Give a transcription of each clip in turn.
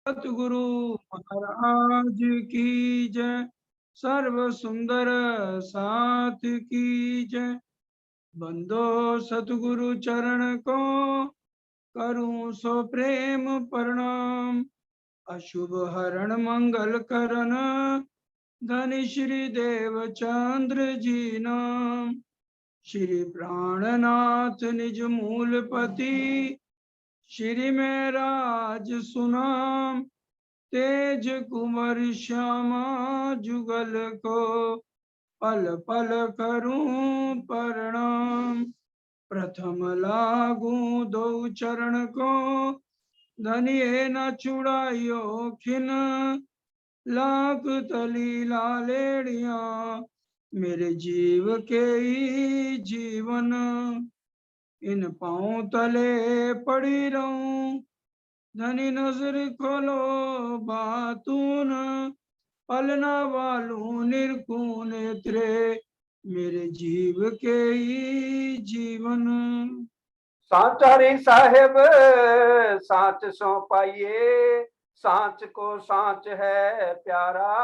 सतगुरु महाराज की जय। सर्व सुंदर साथ की जय। बंदो सतगुरु चरण को करूं सो प्रेम प्रणाम। अशुभ हरण मंगल करण धनि श्री देव चंद्र जी नाम। श्री प्राणनाथ निज मूलपति श्री में राज सुनाम। तेज कुंवर श्यामा जुगल को पल पल करूं प्रणाम। प्रथम लागू दो चरण को धनिये न छुड़ाइयो खिन। लाख तली लालेड़िया मेरे जीव के ही जीवन। इन पाँव तले पड़ी रहूं धनी नजर खोलो बातून। पलना वालू निरकू नेत्रे मेरे जीव के ही जीवन। सांचारी साहेब सांच सो पाइए, सांच को सांच है प्यारा।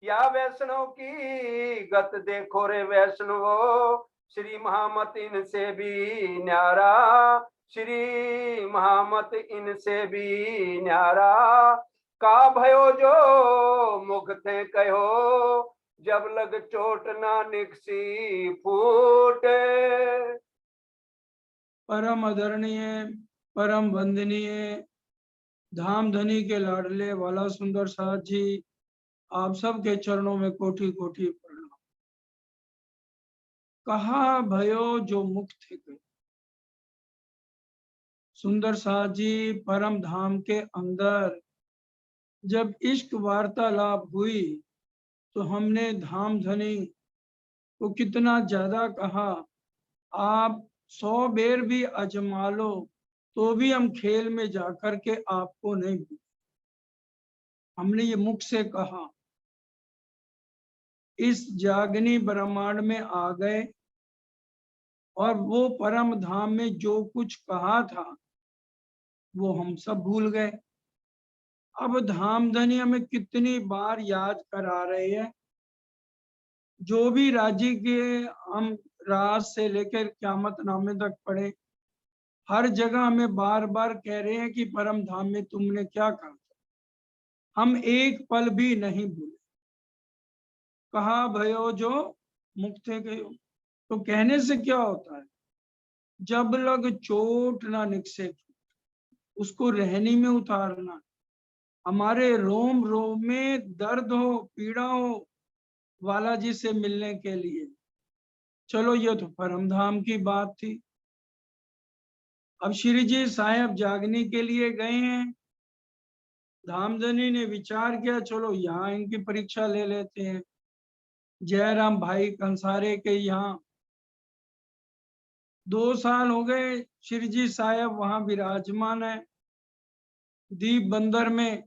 या वैष्णव की गत देखो रे वैष्णवो, श्री महामत इनसे भी न्यारा। श्री महामत इनसे भी न्यारा। का भयो जो मुख थे कहो, जब लग चोट ना निकसी फूटे। परम आदरणीय, परम वंदनीय, धाम धनी के लाडले वाला सुंदर साथ जी, आप सब के चरणों में कोटि कोटि प्रणाम। कहा भयो जो मुख थे गए। सुंदर साथ जी परम धाम के अंदर जब इश्क वार्तालाप हुई तो हमने धाम धनी को कितना ज्यादा कहा, आप 100 बेर भी अजमा लो तो भी हम खेल में जाकर के आपको नहीं भूल। हमने ये मुख से कहा। इस जागनी ब्रह्मांड में आ गए और वो परम धाम में जो कुछ कहा था वो हम सब भूल गए। अब धाम धनी हमें कितनी बार याद करा रहे हैं। जो भी राज्य के हम रात से लेकर क़यामत नामे तक पढ़े, हर जगह हमें बार बार कह रहे हैं कि परम धाम में तुमने क्या कहा। हम एक पल भी नहीं भूले। कहा भयो जो मुख थे गए। तो कहने से क्या होता है, जब लग चोट ना निकसे उसको रहनी में उतारना। हमारे रोम रोम में दर्द हो, पीड़ा हो वाला जी से मिलने के लिए। चलो ये तो परम धाम की बात थी। अब श्री जी साहेब जागने के लिए गए हैं। धामधनी ने विचार किया चलो यहाँ इनकी परीक्षा ले लेते हैं। जयराम भाई कंसारे के यहाँ 2 साल हो गए श्री जी साहेब वहां विराजमान है दीप बंदर में।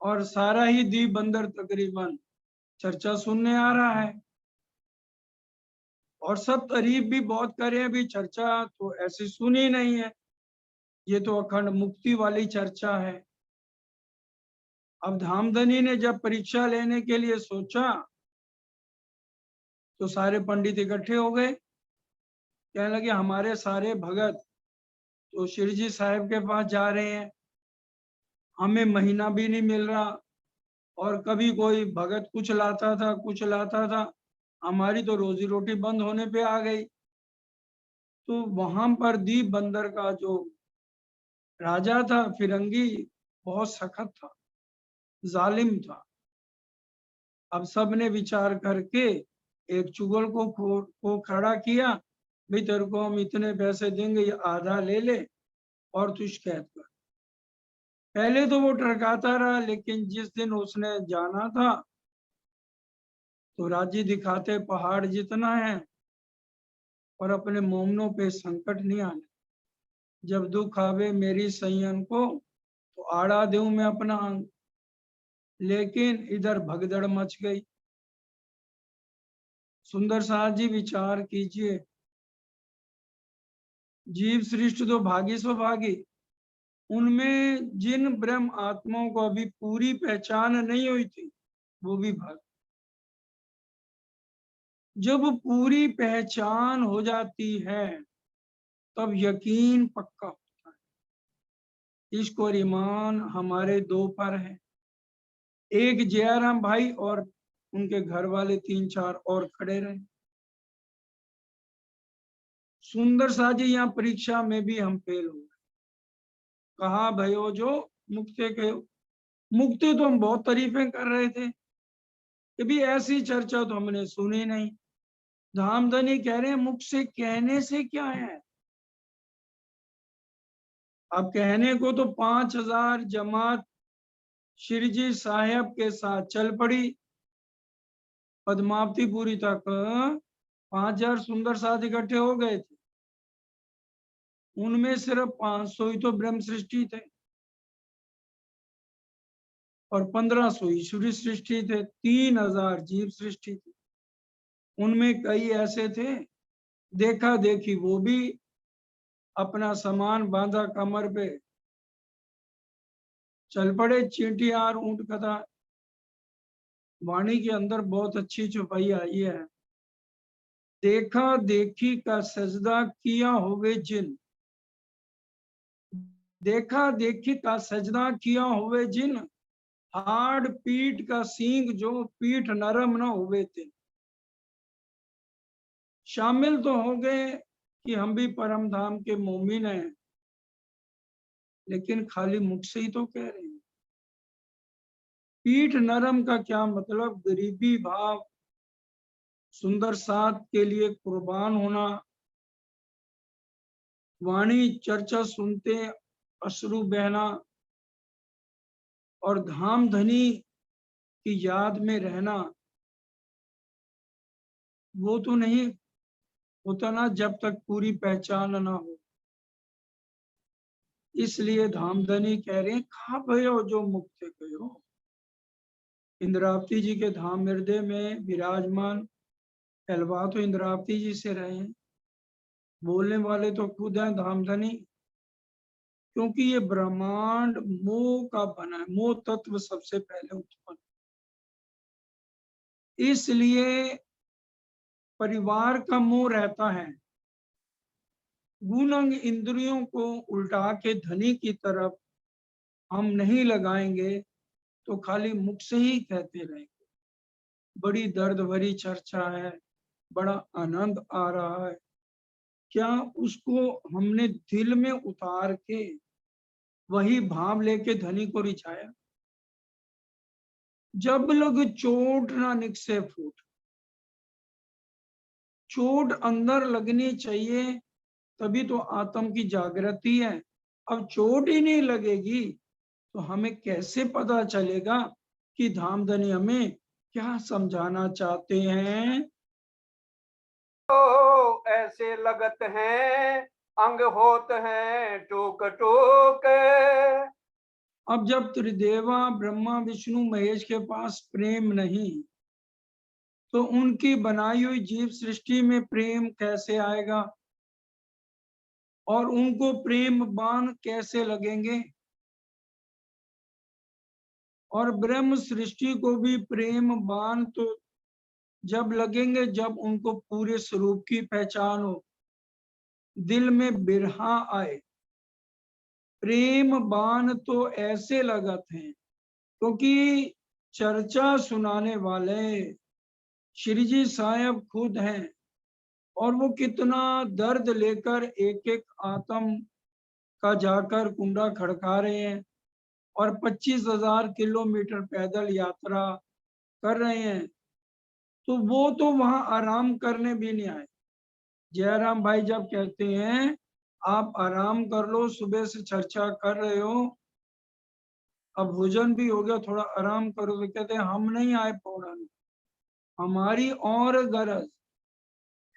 और सारा ही दीप बंदर तकरीबन चर्चा सुनने आ रहा है और सब तारीफ भी बहुत करे। अभी चर्चा तो ऐसी सुनी नहीं है, ये तो अखंड मुक्ति वाली चर्चा है। अब धामधनी ने जब परीक्षा लेने के लिए सोचा तो सारे पंडित इकट्ठे हो गए। कहने लगे हमारे सारे भगत तो श्री जी साहब के पास जा रहे हैं, हमें महीना भी नहीं मिल रहा। और कभी कोई भगत कुछ लाता था कुछ लाता था, हमारी तो रोजी रोटी बंद होने पे आ गई। तो वहां पर दीप बंदर का जो राजा था फिरंगी बहुत सख्त था, जालिम था। अब सबने विचार करके एक चुगल को खड़ा किया, भाई तेरे को हम इतने पैसे देंगे, ये आधा ले ले और तू शिकायत कर। पहले तो वो टरकाता रहा, लेकिन जिस दिन उसने जाना था तो राज्य दिखाते पहाड़ जितना है और अपने मोमनों पे संकट नहीं आने। जब दुख आवे मेरी सैयन को तो आड़ा दूं मैं अपना अंग। लेकिन इधर भगदड़ मच गई। सुंदर साथ जी विचार कीजिए, जीव सृष्टि तो भागी स्वभागी। उनमें जिन ब्रह्म आत्माओं को अभी पूरी पहचान नहीं हुई थी वो भी भाग। जब पूरी पहचान हो जाती है तब यकीन पक्का होता है। इश्क और ईमान हमारे दो पर है, एक जयराम भाई और उनके घर वाले 3-4 और खड़े रहे। सुंदर सा जी यहाँ परीक्षा में भी हम फेल हो गए। कहा भयो जो मुक्ते के, मुक्ते तो हम बहुत तारीफें कर रहे थे, कभी ऐसी चर्चा तो हमने सुनी नहीं। धामधनी कह रहे हैं मुख से कहने से क्या है। अब कहने को तो 5000 जमात श्री जी साहेब के साथ चल पड़ी, पद्मावतीपुरी तक 5000 सुंदर साथ इकट्ठे हो गए थे। उनमें सिर्फ 500 ही तो ब्रह्म सृष्टि थे और 1500 ईश्वरी सृष्टि थे, 3000 जीव सृष्टि थी। उनमें कई ऐसे थे देखा देखी वो भी अपना सामान बांधा कमर पे चल पड़े, चींटियार ऊंट कथा। वाणी के अंदर बहुत अच्छी छुपाई आई है। देखा देखी का सजदा किया होवे जिन, देखा देखी का सजदा किया होवे जिन, हाड़ पीठ का सींग जो पीठ नरम न होवे थे। शामिल तो हो गए कि हम भी परम धाम के मोमिन हैं, लेकिन खाली मुख से ही तो कह रहे हैं। पीठ नरम का क्या मतलब? गरीबी भाव, सुंदर साथ के लिए कुर्बान होना, वाणी चर्चा सुनते अश्रु बहना और धाम धनी की याद में रहना, वो तो नहीं होता ना जब तक पूरी पहचान ना हो। इसलिए धामधनी कह रहे हैं खा भयो जो मुक्त कहो। इंद्रावती जी के धाम हृदय में विराजमान कहलवा तो इंद्रावती जी से रहे हैं, बोलने वाले तो खुद हैं धामधनी, क्योंकि ये ब्रह्मांड मोह का बना है, मोह तत्व सबसे पहले उत्पन्न। इसलिए परिवार का मोह रहता है। गुण अंग इंद्रियों को उल्टा के धनी की तरफ हम नहीं लगाएंगे तो खाली मुख से ही कहते रहेंगे। बड़ी दर्द भरी चर्चा है, बड़ा आनंद आ रहा है, क्या उसको हमने दिल में उतार के वही भाव लेके धनी को रिझाया? जब लग चोट ना निकसे फूट, चोट अंदर लगनी चाहिए तभी तो आत्म की जागृति है। अब चोट ही नहीं लगेगी तो हमें कैसे पता चलेगा कि धामधनी हमें क्या समझाना चाहते हैं? तो ऐसे लगत हैं अंग होत हैं टोक टोक। अब जब त्रिदेवा ब्रह्मा विष्णु महेश के पास प्रेम नहीं तो उनकी बनाई हुई जीव सृष्टि में प्रेम कैसे आएगा और उनको प्रेम बाण कैसे लगेंगे? और ब्रह्म सृष्टि को भी प्रेम बाण तो जब लगेंगे जब उनको पूरे स्वरूप की पहचान हो, दिल में बिरहा आए। प्रेम बाण तो ऐसे लगत हैं क्योंकि चर्चा सुनाने वाले श्री जी साहब खुद हैं और वो कितना दर्द लेकर एक एक आत्म का जाकर कुंडा खड़का रहे हैं और 25,000 किलोमीटर पैदल यात्रा कर रहे हैं। तो वो तो वहां आराम करने भी नहीं आए। जयराम भाई जब कहते हैं आप आराम कर लो, सुबह से चर्चा कर रहे हो, अब भोजन भी हो गया, थोड़ा आराम करो, तो कहते हैं हम नहीं आए पौड़ाने, हमारी और गरज,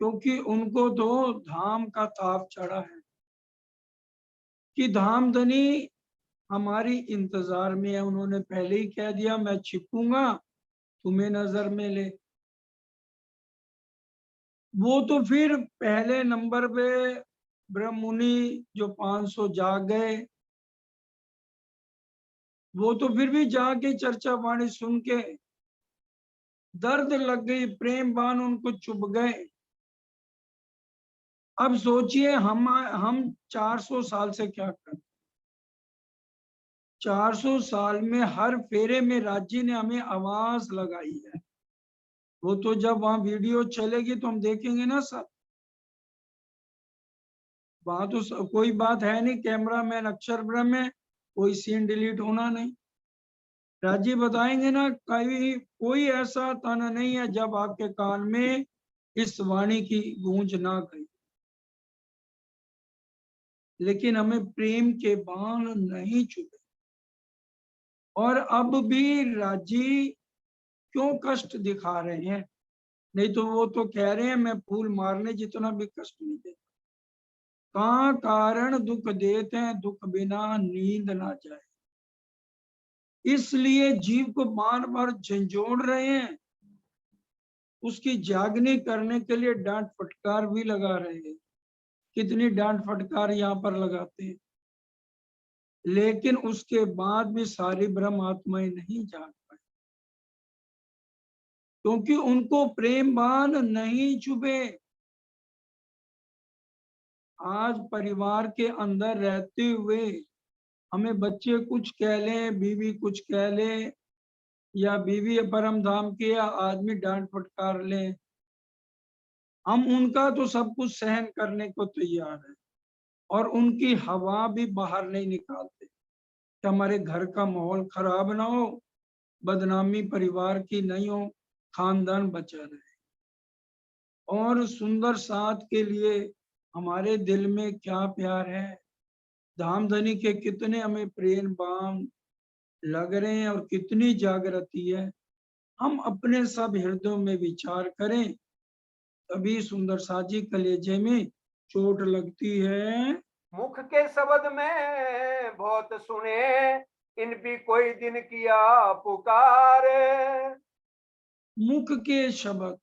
क्योंकि उनको तो धाम का ताप चढ़ा है कि धामधनी हमारी इंतजार में है। उन्होंने पहले ही कह दिया मैं छिपूंगा, तुम्हें नजर में ले। वो तो फिर पहले नंबर पे ब्रह्म मुनि जो 500 जाग गए, वो तो फिर भी जाके चर्चा वाणी सुन के दर्द लग गई, प्रेम बाण उनको चुभ गए। अब सोचिए हम 400 साल से क्या करते, 400 साल में हर फेरे में राज्य ने हमें आवाज लगाई है। वो तो जब वहां वीडियो चलेगी तो हम देखेंगे ना सब। वहां तो कोई बात है नहीं, कैमरा मैन अक्षर ब्रह्म है, कोई सीन डिलीट होना नहीं। राज्य बताएंगे ना, कभी कोई ऐसा तन नहीं है जब आपके कान में इस वाणी की गूंज ना गई। लेकिन हमें प्रेम के बाण नहीं चुभे। और अब भी राजी क्यों कष्ट दिखा रहे हैं? नहीं तो वो तो कह रहे हैं मैं फूल मारने जितना भी कष्ट नहीं देता। का कारण दुख देते हैं, दुख बिना नींद ना जाए। इसलिए जीव को बार बार झंझोड़ रहे हैं, उसकी जागनी करने के लिए डांट फटकार भी लगा रहे हैं। कितनी डांट फटकार यहाँ पर लगाते हैं, लेकिन उसके बाद भी सारी ब्रह्म आत्माएं नहीं जाग पाए, क्योंकि उनको प्रेम बाण नहीं चुभे। आज परिवार के अंदर रहते हुए हमें बच्चे कुछ कह लें, बीवी कुछ कह ले, या बीवी परम धाम की या आदमी डांट फटकार ले, हम उनका तो सब कुछ सहन करने को तैयार है और उनकी हवा भी बाहर नहीं निकालते कि हमारे घर का माहौल खराब ना हो, बदनामी परिवार की नहीं हो, खानदान बचा रहे। और सुंदर साथ के लिए हमारे दिल में क्या प्यार है, धामधनी के कितने हमें प्रेम बाम लग रहे हैं और कितनी जागृति है। हम अपने सब हृदयों में विचार करें, तभी सुंदर साजी कलेजे में चोट लगती है। मुख के शब्द में बहुत सुने, इन भी कोई दिन किया पुकार। मुख के शब्द,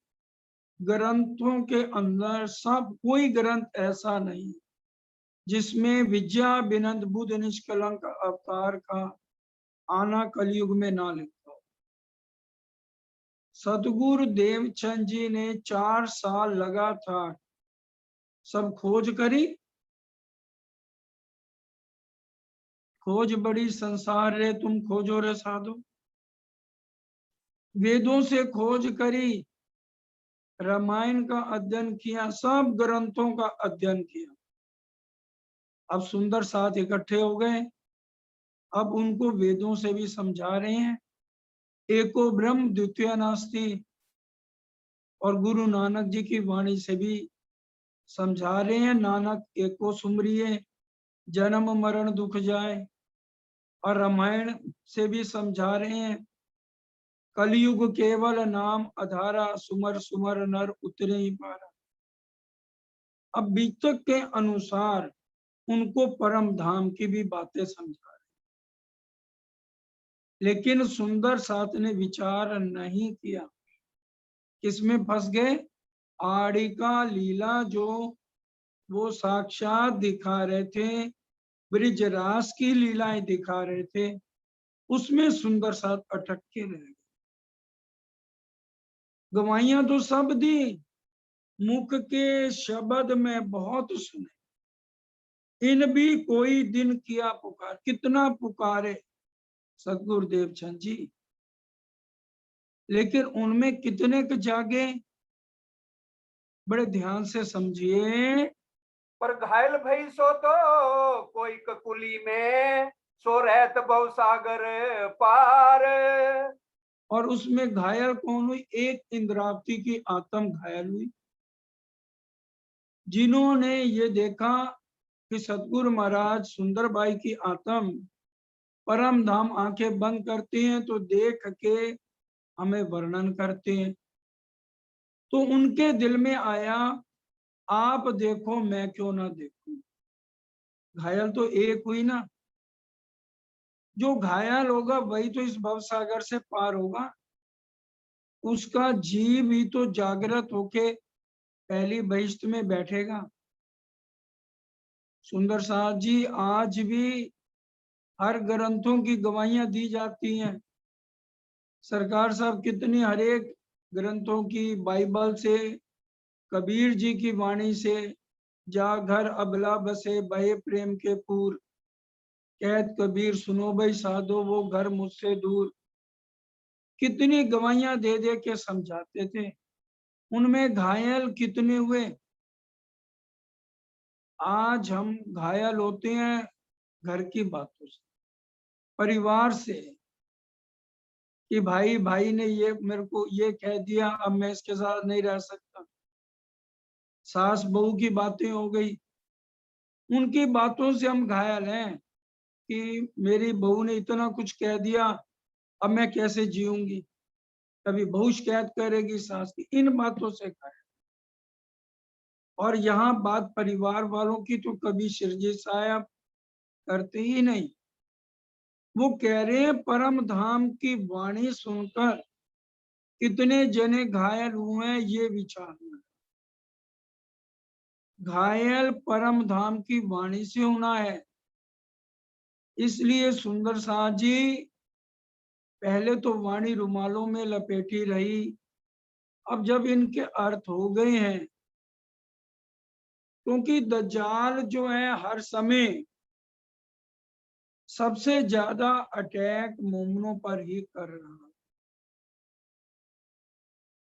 ग्रंथों के अंदर सब कोई ग्रंथ ऐसा नहीं जिसमें विद्या बिनंद बुद्ध निष्कलंक अवतार का आना कलयुग में ना लिखा हो। सतगुरु देवचंद जी ने 4 साल लगातार सब खोज करी। खोज बड़ी संसार रे, तुम खोजो रे साधु। वेदों से खोज करी, रामायण का अध्ययन किया, सब ग्रंथों का अध्ययन किया। अब सुंदर साथ इकट्ठे हो गए, अब उनको वेदों से भी समझा रहे हैं, एको ब्रह्म द्वितीय नास्ति, और गुरु नानक जी की वाणी से भी समझा रहे हैं, नानक एको सुमरिए जन्म मरण दुख जाए। और रामायण से भी समझा रहे हैं, कलयुग केवल नाम अधारा, सुमर सुमर नर उतरे ही पारा। अब बीतक के अनुसार उनको परम धाम की भी बातें समझा रहे, लेकिन सुंदर साथ ने विचार नहीं किया। किसमें फंस गए? आड़ी का लीला जो वो साक्षात दिखा रहे थे, ब्रिजरास की लीलाएं दिखा रहे थे, उसमें सुंदर साथ अटक के रह गए। गवाइयां तो सब दी, मुख के शब्द में बहुत सुने, इन भी कोई दिन किया पुकार। कितना पुकारे सतगुरुदेव चंद जी, लेकिन उनमें कितने के जागे? बड़े ध्यान से समझिए। पर घायल भई सो तो कोई ककुली में, सो रहत बहु सागर पार। और उसमें घायल कौन हुई? एक इंद्रावती की आत्म घायल हुई, जिन्होंने ये देखा कि सतगुरु महाराज सुंदरबाई की आत्म परम धाम आंखें बंद करते हैं तो देख के हमें वर्णन करते हैं। तो उनके दिल में आया, आप देखो मैं क्यों ना देखूं। घायल तो एक हुई ना, जो घायल होगा वही तो इस भवसागर से पार होगा। उसका जीव ही तो जागृत होके पहली बहिश्त में बैठेगा। सुंदर साथ जी आज भी हर ग्रंथों की गवाहियां दी जाती हैं। सरकार साहब कितनी हर एक ग्रंथों की, बाइबल से, कबीर जी की वाणी से, जा घर अबला बसे बहे प्रेम के पूर, कहत कबीर सुनो भाई साधो वो घर मुझसे दूर, कितनी गवाहियां दे दे के समझाते थे। उनमें घायल कितने हुए। आज हम घायल होते हैं घर की बातों से, परिवार से, कि भाई भाई ने ये मेरे को ये कह दिया, अब मैं इसके साथ नहीं रह सकता। सास बहू की बातें हो गई, उनकी बातों से हम घायल हैं कि मेरी बहू ने इतना कुछ कह दिया, अब मैं कैसे जीऊंगी। कभी बहू शिकायत करेगी सास की, इन बातों से घायल। और यहाँ बात परिवार वालों की तो कभी शिरजी साहब करते ही नहीं। वो कह रहे हैं परम धाम की वाणी सुनकर कितने जने घायल हुए हैं, ये विचार में। घायल परम धाम की वाणी से होना है। इसलिए सुंदर साह जी पहले तो वाणी रुमालों में लपेटी रही, अब जब इनके अर्थ हो गए हैं, क्योंकि दज्जाल जो है हर समय सबसे ज्यादा अटैक मोमनों पर ही कर रहा है।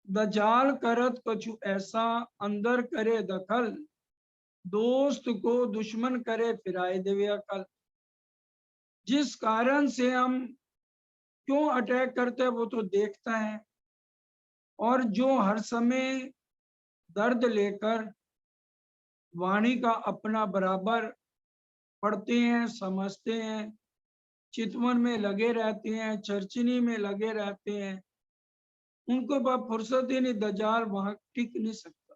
दज्जाल करत कछु ऐसा अंदर करे दखल, दोस्त को दुश्मन करे फिराए देवे अकल। जिस कारण से हम क्यों अटैक करते हैं वो तो देखता है, और जो हर समय दर्द लेकर वाणी का अपना बराबर पढ़ते हैं, समझते हैं, चितवन में लगे रहते हैं, चर्चनी में लगे रहते हैं, उनको बा फुर्सत ही नहीं, दज्जाल वहां टिक नहीं सकता।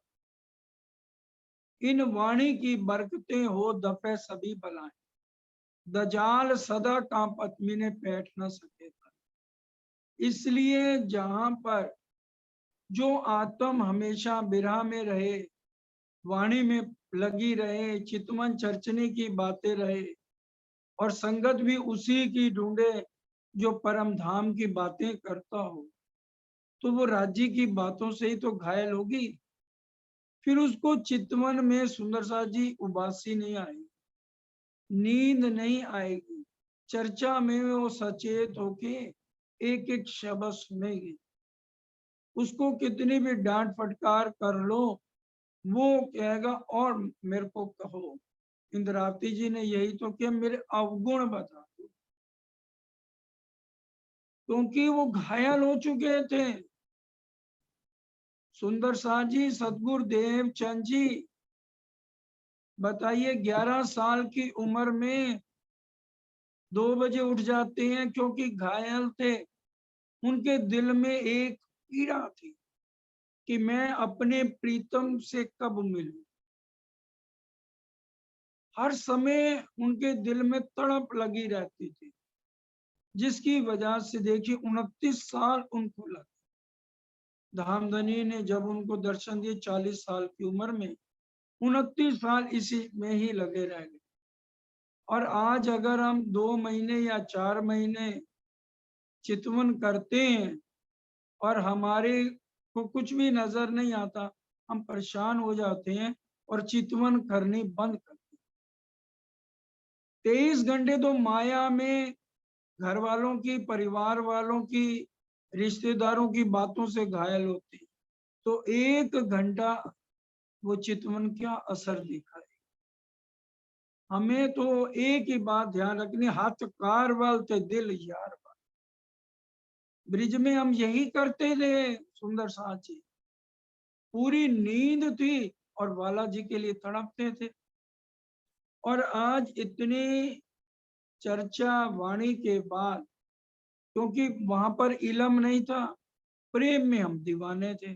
इन वाणी की बरकतें हो दफे सभी बलाएं, दज्जाल सदा कांपत मीने बैठ न सके था। इसलिए जहां पर जो आत्म हमेशा बिरहा में रहे, वाणी में लगी रहे, चितवन चर्चनी की बातें रहे, और संगत भी उसी की ढूंढे जो परम धाम की बातें करता हो, तो वो राज्य की बातों से ही तो घायल होगी। फिर उसको चितवन में सुंदर सा जी उबासी नहीं आएगी, नींद नहीं आएगी, चर्चा में वो सचेत होके एक एक शब्द सुनेगी। उसको कितनी भी डांट फटकार कर लो, वो कहेगा और मेरे को कहो। इंद्रावती जी ने यही तो किया, मेरे अवगुण बता दो, क्योंकि वो घायल हो चुके थे। सुंदर शाह जी, सतगुरुदेव चंद जी, बताइए 11 साल की उम्र में 2 बजे उठ जाते हैं, क्योंकि घायल थे। उनके दिल में एक पीड़ा थी कि मैं अपने प्रीतम से कब मिलूं। हर समय उनके दिल में तड़प लगी रहती थी, जिसकी वजह से देखिए 29 साल उनको लगे। धामधनी ने जब उनको दर्शन दिए 40 साल की उम्र में, 29 साल इसी में ही लगे रह गए। और आज अगर हम 2 महीने या 4 महीने चितवन करते हैं और हमारे को कुछ भी नजर नहीं आता, हम परेशान हो जाते हैं और चितवन करनी बंद कर। 23 घंटे तो माया में घर वालों की, परिवार वालों की, रिश्तेदारों की बातों से घायल होते, तो 1 घंटा वो चितवन क्या असर दिखाए। हमें तो एक ही बात ध्यान रखनी, हाथ कार वाल ते दिल यार। ब्रिज में हम यही करते थे सुंदर साथ जी, पूरी नींद थी और बालाजी के लिए तड़पते थे। और आज इतनी चर्चा वाणी के बाद, क्योंकि वहां पर इलम नहीं था, प्रेम में हम दीवाने थे।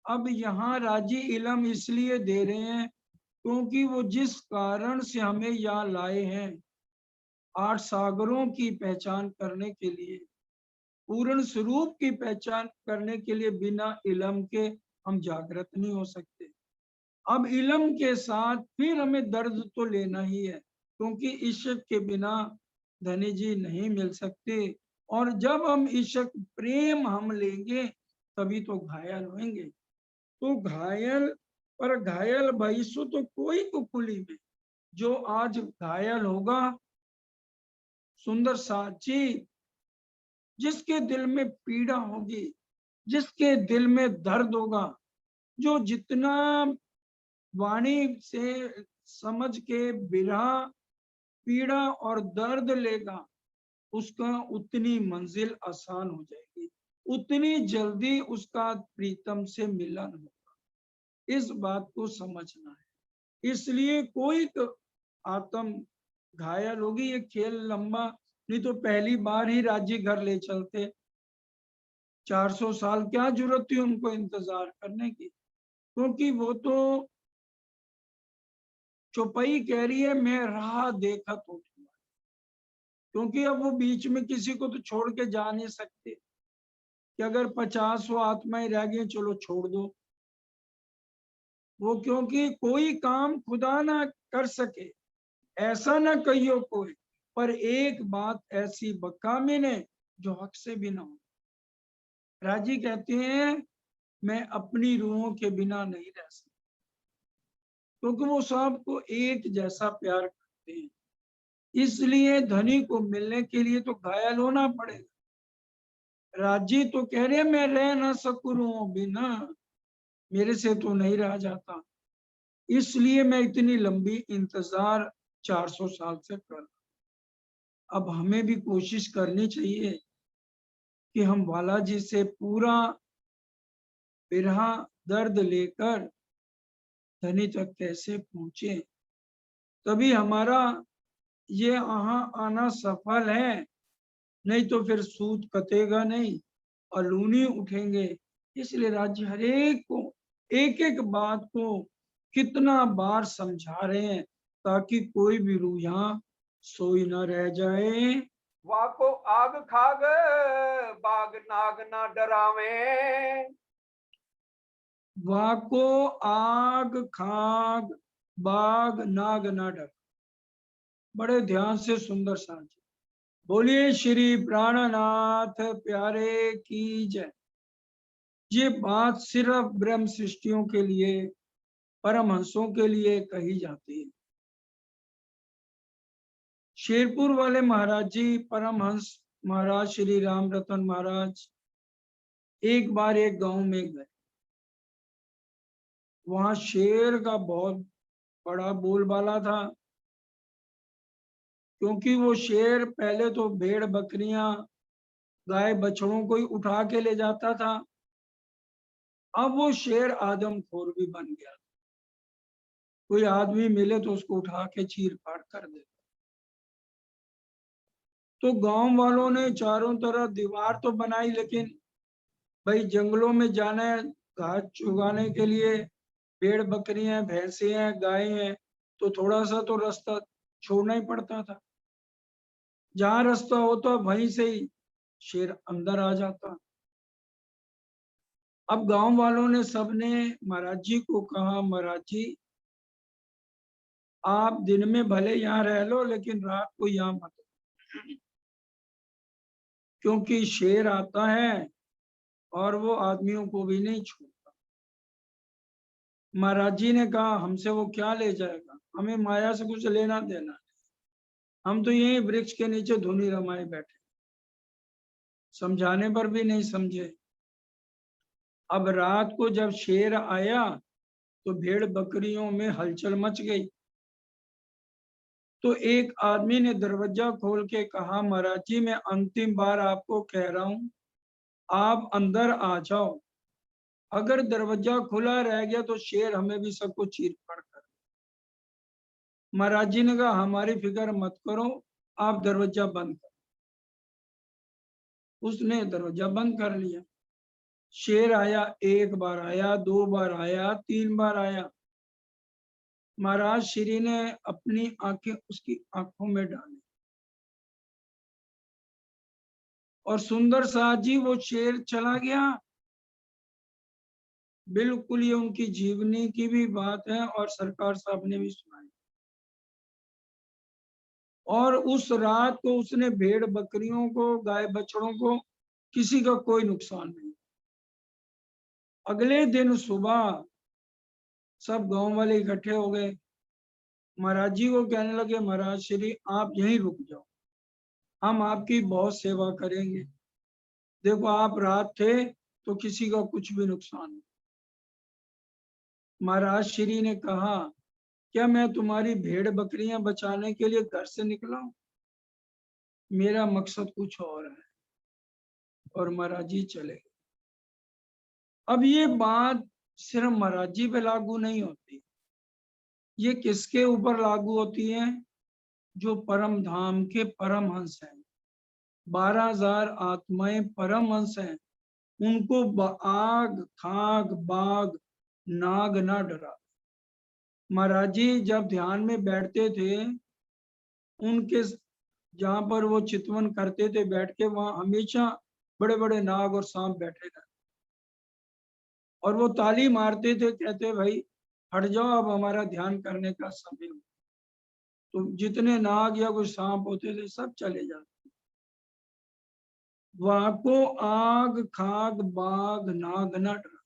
अब यहाँ राजी इलम इसलिए दे रहे हैं क्योंकि वो जिस कारण से हमें यहाँ लाए हैं, 8 सागरों की पहचान करने के लिए, पूर्ण स्वरूप की पहचान करने के लिए, बिना इलम के हम जागृत नहीं हो सकते। अब इलम के साथ फिर हमें दर्द तो लेना ही है, क्योंकि इश्क के बिना धनी जी नहीं मिल सकते। और जब हम इश्क प्रेम हम लेंगे तभी तो घायल होंगे। तो घायल पर घायल भैसो तो कोई कुकुली में, जो आज घायल होगा सुंदर साची, जिसके दिल में पीड़ा होगी, जिसके दिल में दर्द होगा, जो जितना वाणी से समझ के बिरहा पीड़ा और दर्द लेगा, उसका उतनी मंजिल आसान हो जाएगी, उतनी जल्दी उसका प्रीतम से मिलन होगा। इस बात को समझना है। इसलिए कोई तो आत्म घायल होगी, ये खेल लंबा नहीं तो पहली बार ही राज्य घर ले चलते। 400 साल क्या जरूरत थी उनको इंतजार करने की, क्योंकि वो तो चौपाई कह रही है मैं राह देखा तो, क्योंकि अब वो बीच में किसी को तो छोड़ के जा नहीं सकते कि अगर 50 आत्माएं रह गई चलो छोड़ दो वो, क्योंकि कोई काम खुदा ना कर सके ऐसा ना कहियो कोई, पर एक बात ऐसी बकामिन है जो हक से भी ना हो। राजी कहते हैं मैं अपनी रूहों के बिना नहीं रह सकता, क्योंकि वो सबको एक जैसा प्यार करते हैं। इसलिए धनी को मिलने के लिए तो घायल होना पड़ेगा। राजी तो कह रहे मैं रह ना सकूं रूहों बिना, मेरे से तो नहीं रहा जाता, इसलिए मैं इतनी लंबी इंतजार 400 साल से कर रहा। अब हमें भी कोशिश करनी चाहिए कि हम बालाजी से पूरा बिरहा दर्द लेकर धनी तक कैसे पहुंचे, तभी हमारा ये यहाँ आना सफल है, नहीं तो फिर सूद कटेगा नहीं और लूनी उठेंगे। इसलिए राज्य हरेक को एक एक बात को कितना बार समझा रहे हैं ताकि कोई भी रूह यहाँ सोई ना रह जाए। वाको आग खाग बाग नाग ना डरावे, वाको आग खाग बाग नाग ना डर। बड़े ध्यान से सुंदर साज बोलिए श्री प्राणनाथ प्यारे की जय। ये बात सिर्फ ब्रह्म सृष्टियों के लिए परमहंसों के लिए कही जाती है। शेरपुर वाले महाराज जी परमहंस महाराज श्री राम रतन महाराज एक बार एक गांव में गए। वहां शेर का बहुत बड़ा बोलबाला था, क्योंकि वो शेर पहले तो भेड़ बकरियां गाय बछड़ों को ही उठा के ले जाता था, अब वो शेर आदमखोर भी बन गया। कोई आदमी मिले तो उसको उठा के चीर फाड़ कर दे। तो गांव वालों ने चारों तरफ दीवार तो बनाई, लेकिन भाई जंगलों में जाना है घास चुगाने के लिए, भेड़ बकरियां भैंसे हैं गाय हैं, तो थोड़ा सा तो रास्ता छोड़ना ही पड़ता था। जहां रास्ता होता वहीं से ही शेर अंदर आ जाता। अब गांव वालों ने सबने महाराज जी को कहा महाराज जी आप दिन में भले यहाँ रह लो लेकिन रात को यहाँ मत, क्योंकि शेर आता है और वो आदमियों को भी नहीं छोड़ता। महाराज जी ने कहा हमसे वो क्या ले जाएगा, हमें माया से कुछ लेना देना, हम तो यही वृक्ष के नीचे धुनी रमाए बैठे। समझाने पर भी नहीं समझे। अब रात को जब शेर आया तो भेड़ बकरियों में हलचल मच गई। तो एक आदमी ने दरवाजा खोल के कहा महाराज जी मैं अंतिम बार आपको कह रहा हूं आप अंदर आ जाओ, अगर दरवाजा खुला रह गया तो शेर हमें भी सबको चीर फाड़ कर। महाराज जी ने कहा हमारी फिक्र मत करो आप दरवाजा बंद करो। उसने दरवाजा बंद कर लिया। शेर आया, एक बार आया, दो बार आया, तीन बार आया। महाराज श्री ने अपनी आंखें उसकी आंखों में डाली और सुंदर साथ जी वो शेर चला गया। बिल्कुल ये उनकी जीवनी की भी बात है और सरकार साहब ने भी सुनाई। और उस रात को उसने भेड़ बकरियों को, गाय बछड़ों को, किसी का कोई नुकसान नहीं। अगले दिन सुबह सब गांव वाले इकट्ठे हो गए, महाराज जी को कहने लगे, महाराज श्री आप यहीं रुक जाओ, हम आपकी बहुत सेवा करेंगे। देखो आप रात थे तो किसी का कुछ भी नुकसान नहीं। महाराज श्री ने कहा, क्या मैं तुम्हारी भेड़ बकरियां बचाने के लिए घर से निकला हूं? मेरा मकसद कुछ और है। और महाराज जी चले गए। अब ये बात सिर्फ महाराज जी पे लागू नहीं होती, ये किसके ऊपर लागू होती है? जो परम धाम के परमहंस हैं, 12,000 आत्माएं परमहंस हैं, उनको आग खाग बाग नाग ना डरा। महाराज जी जब ध्यान में बैठते थे, उनके जहां पर वो चितवन करते थे बैठ के, वहां हमेशा बड़े बड़े नाग और सांप बैठे रहते, और वो ताली मारते थे, कहते भाई हट जाओ, अब हमारा ध्यान करने का समय हो। तो जितने नाग या कोई सांप होते थे सब चले जाते। वहां को आग खाग बाग नाग न डरा,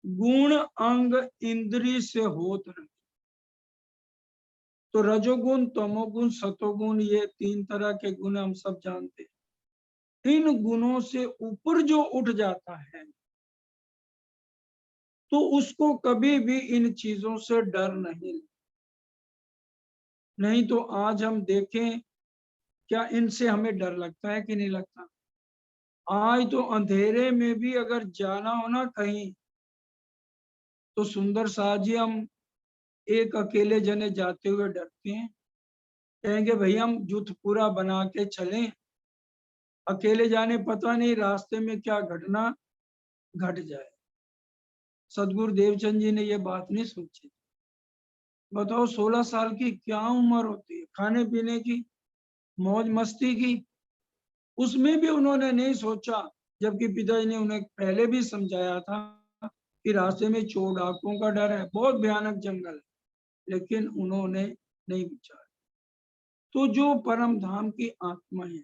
गुण अंग इंद्री से होत रहे। तो रजोगुण, तमोगुण, सतोगुण, ये 3 तरह के गुण हम सब जानते हैं। इन गुणों से ऊपर जो उठ जाता है तो उसको कभी भी इन चीजों से डर नहीं। नहीं तो आज हम देखें, क्या इनसे हमें डर लगता है कि नहीं लगता? आज तो अंधेरे में भी अगर जाना हो ना कहीं, तो सुंदर साह जी हम एक अकेले जने जाते हुए डरते हैं, कहेंगे भैया हम जुट पूरा बना के चलें, अकेले जाने पता नहीं रास्ते में क्या घटना घट जाए। सदगुरु देवचंद जी ने ये बात नहीं सोची। बताओ 16 साल की क्या उम्र होती है, खाने पीने की, मौज मस्ती की, उसमें भी उन्होंने नहीं सोचा, जबकि पिताजी ने उन्हें पहले भी समझाया था कि रास्ते में चोर डाकुओं का डर है, बहुत भयानक जंगल है, लेकिन उन्होंने नहीं विचारा। तो जो परम धाम की आत्मा है,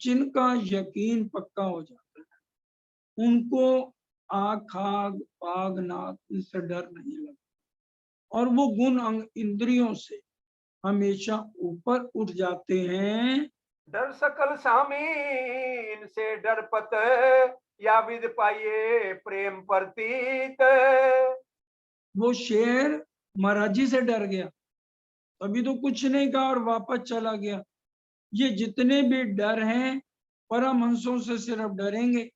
जिनका यकीन पक्का हो जाता है, उनको आग खाग पाग नाग इनसे डर नहीं लगता, और वो गुण अंग इंद्रियों से हमेशा ऊपर उठ जाते हैं। डर सकल सामी इनसे डरपत, या विद पाइए प्रेम प्रतीत। वो शेर महाराज जी से डर गया, अभी तो कुछ नहीं कहा और वापस चला गया। ये जितने भी डर हैं परमहंसों से सिर्फ डरेंगे,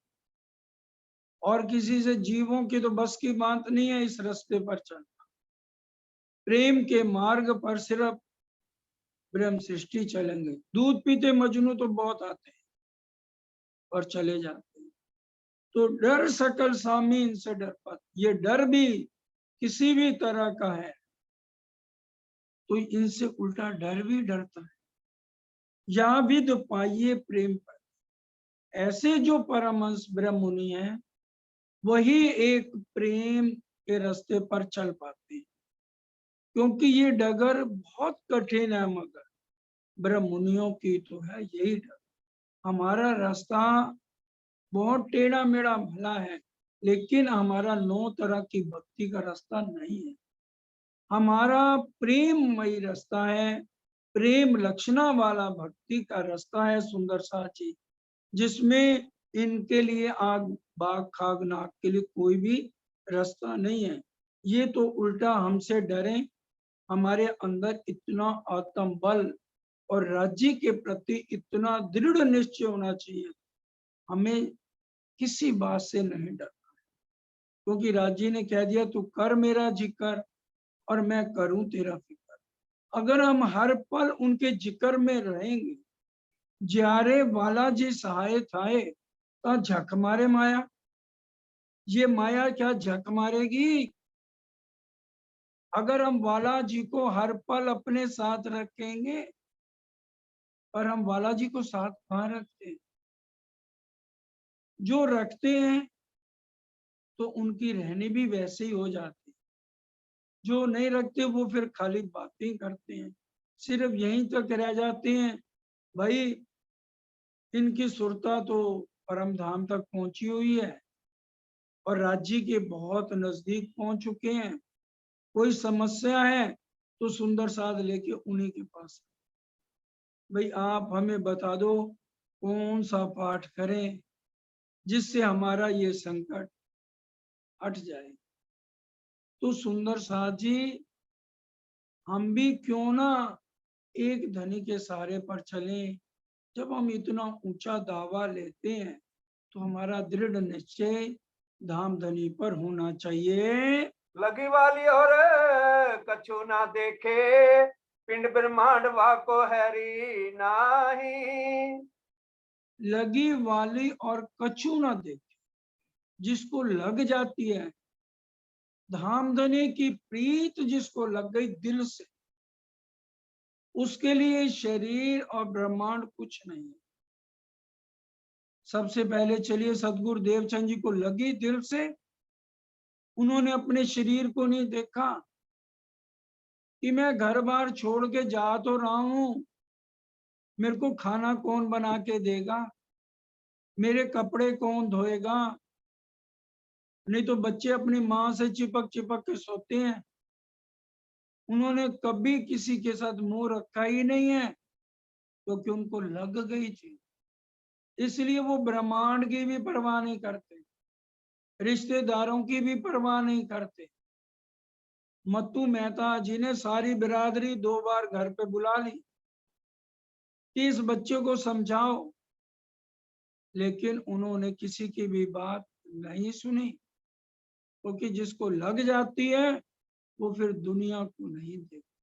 और किसी से जीवों की तो बस की बात नहीं है इस रास्ते पर चलना। प्रेम के मार्ग पर सिर्फ ब्रह्म सृष्टि चलेंगे। दूध पीते मजनू तो बहुत आते हैं और चले जाते हैं। तो डर सकल सामी इनसे डर पाते, ये डर भी किसी भी तरह का है तो इनसे उल्टा डर भी डरता है। या विद पाइए प्रेम पर, ऐसे जो परमहंस ब्रह्म मुनि है, वही एक प्रेम के रास्ते पर चल पाते हैं, क्योंकि ये डगर बहुत कठिन है, मगर ब्रह्म मुनियों की तो है यही डर। हमारा रास्ता बहुत टेढ़ा मेढ़ा भला है, लेकिन हमारा 9 तरह की भक्ति का रास्ता नहीं है। हमारा प्रेममयी रास्ता है, प्रेम लक्षणा वाला भक्ति का रास्ता है सुंदर साची, जिसमें इनके लिए आग बाग खाग नाग के लिए कोई भी रास्ता नहीं है। ये तो उल्टा हमसे डरे, हमारे अंदर इतना आत्म बल और राज्य के प्रति इतना दृढ़ निश्चय होना चाहिए, हमें किसी बात से नहीं डरना, क्योंकि राज्य ने कह दिया तू कर मेरा जिक्र और मैं करूं तेरा फिक्र। अगर हम हर पल उनके जिक्र में रहेंगे, जारे वाला जी सहाय थाए तो झक मारे माया, ये माया क्या झक मारेगी? अगर हम वाला जी को हर पल अपने साथ रखेंगे, पर हम वाला जी को साथ कहाँ रखते हैं? जो रखते हैं तो उनकी रहनी भी वैसे ही हो जाती है, जो नहीं रखते वो फिर खाली बातें करते हैं। सिर्फ यहीं तक रह जाते हैं। भाई इनकी सुरता तो परम धाम तक पहुंची हुई है और राज्य के बहुत नजदीक पहुंच चुके हैं। कोई समस्या है तो सुंदर साध लेके उन्हीं के पास। भाई आप हमें बता दो कौन सा पाठ करें जिससे हमारा ये संकट हट जाए। तो सुंदर साध जी, हम भी क्यों ना एक धनी के सहारे पर चलें। जब हम इतना ऊंचा दावा लेते हैं तो हमारा दृढ़ निश्चय धाम धनी पर होना चाहिए। लगी वाली और कछु ना देखे, पिंड ब्रह्मांड वाको हैरी नाही। लगी वाली और कछु ना देखे, जिसको लग जाती है धाम धनी की प्रीत, जिसको लग गई दिल से, उसके लिए शरीर और ब्रह्मांड कुछ नहीं है। सबसे पहले चलिए सदगुरु देवचंद जी को लगी दिल से। उन्होंने अपने शरीर को नहीं देखा कि मैं घर बार छोड़ के जा तो रहा हूं, मेरे को खाना कौन बना के देगा, मेरे कपड़े कौन धोएगा। नहीं तो बच्चे अपनी माँ से चिपक चिपक के सोते हैं। उन्होंने कभी किसी के साथ मुंह रखा ही नहीं है क्योंकि उनको लग गई थी। इसलिए वो ब्रह्मांड की भी परवाह नहीं करते, रिश्तेदारों की भी परवाह नहीं करते। मत्तू मेहता जी ने सारी बिरादरी 2 बार घर पे बुला ली कि इस बच्चे को समझाओ, लेकिन उन्होंने किसी की भी बात नहीं सुनी, क्योंकि जिसको लग जाती है वो फिर दुनिया को नहीं देखता।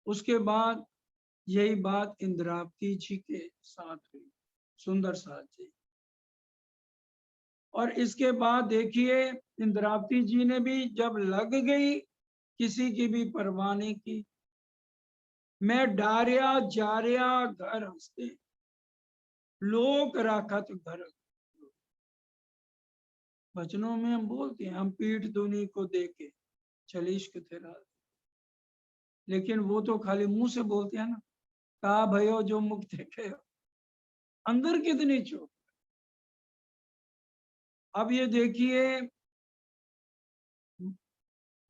उसके बाद यही बात इंद्रावती जी के साथ हुई, सुंदर साथ जी। और इसके बाद देखिए इंद्रावती जी ने भी जब लग गई किसी की भी परवाह नहीं की। मैं डारिया जारिया घर हंसते, लोक राखत घर। वचनों में हम बोलते हैं हम पीठ दुनी को देके चलिश्क तेरा, लेकिन वो तो खाली मुंह से बोलते हैं ना, कहा भयो जो मुख देखे हो, अंदर कितनी चोट। अब ये देखिए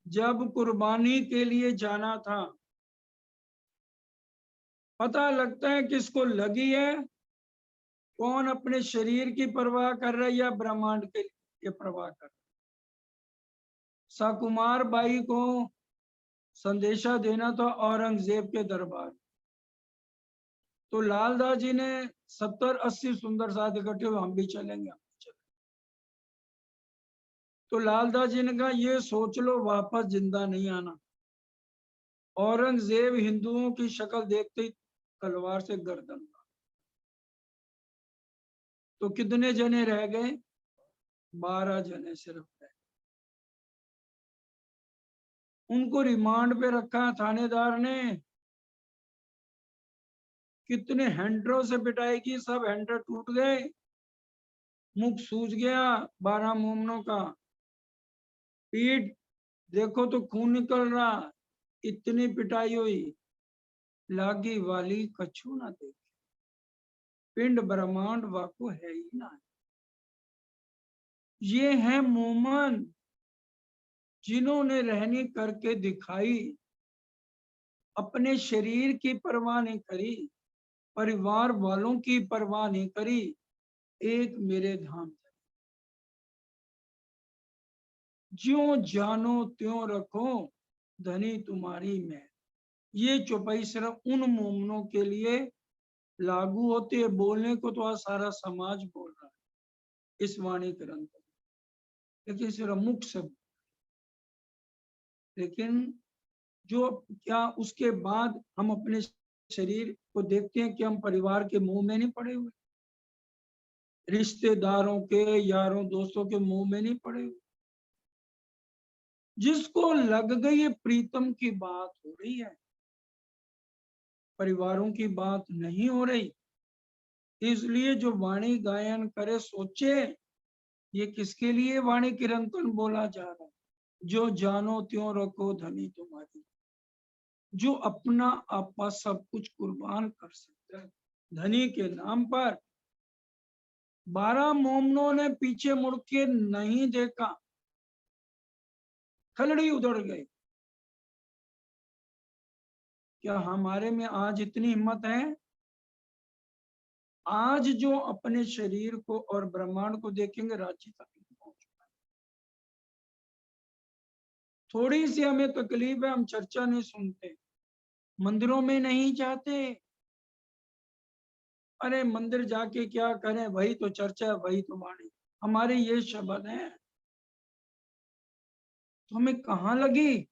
जब कुर्बानी के लिए जाना था, पता लगता है किसको लगी है, कौन अपने शरीर की परवाह कर रहा है या ब्रह्मांड के लिए परवाह कर रहा है। सकुमार बाई को संदेशा देना था औरंगजेब के दरबार, तो लालदास जी ने 70-80 सुंदर साथ इकट्ठे हुए, हम भी चलेंगे। तो लालदास जी ने कहा ये सोच लो वापस जिंदा नहीं आना। औरंगजेब हिंदुओं की शक्ल देखते ही तलवार से गर्दन काट। तो कितने जने रह गए, 12 जने सिर्फ रहे। उनको रिमांड पे रखा थानेदार ने, कितने हैंडरों से पिटाई की, सब हैंडर टूट गए, मुख सूज गया 12 मोमनों का, पीठ देखो तो खून निकल रहा, इतनी पिटाई हुई। लागी वाली कछु ना देखे, पिंड ब्रह्मांड वाको है ही ना। ये है मोमन जिन्होंने रहनी करके दिखाई, अपने शरीर की परवाह नहीं करी, परिवार वालों की परवाह नहीं करी, एक मेरे धाम। ज्यों जानो त्यों रखो धनी तुम्हारी मैं। ये चौपाई सिर्फ उन मोमनों के लिए लागू होती है। बोलने को तो आज सारा समाज बोल रहा है इस वाणी ग्रंथ, लेकिन सिर्फ मुख से। लेकिन जो क्या उसके बाद हम अपने शरीर को देखते हैं कि हम परिवार के मुंह में नहीं पड़े हुए, रिश्तेदारों के यारों दोस्तों के मुंह में नहीं पड़े हुए। जिसको लग गई है प्रीतम की बात हो रही है, परिवारों की बात नहीं हो रही। इसलिए जो वाणी गायन करे सोचे ये किसके लिए वाणी कीर्तन बोला जा रहा है। जो जानो त्यों रखो धनी तुम्हारी, जो अपना आपा सब कुछ कुर्बान कर सकता है धनी के नाम पर। 12 मोमनों ने पीछे मुड़ के नहीं देखा, खलड़ी उधड़ गए। क्या हमारे में आज इतनी हिम्मत है? आज जो अपने शरीर को और ब्रह्मांड को देखेंगे, रांची तक नहीं पहुंच पाए। थोड़ी सी हमें तकलीफ है, हम चर्चा नहीं सुनते, मंदिरों में नहीं जाते। अरे मंदिर जाके क्या करें, वही तो चर्चा, वही तो वाणी, हमारे ये शब्द हैं, तो हमें कहाँ लगी?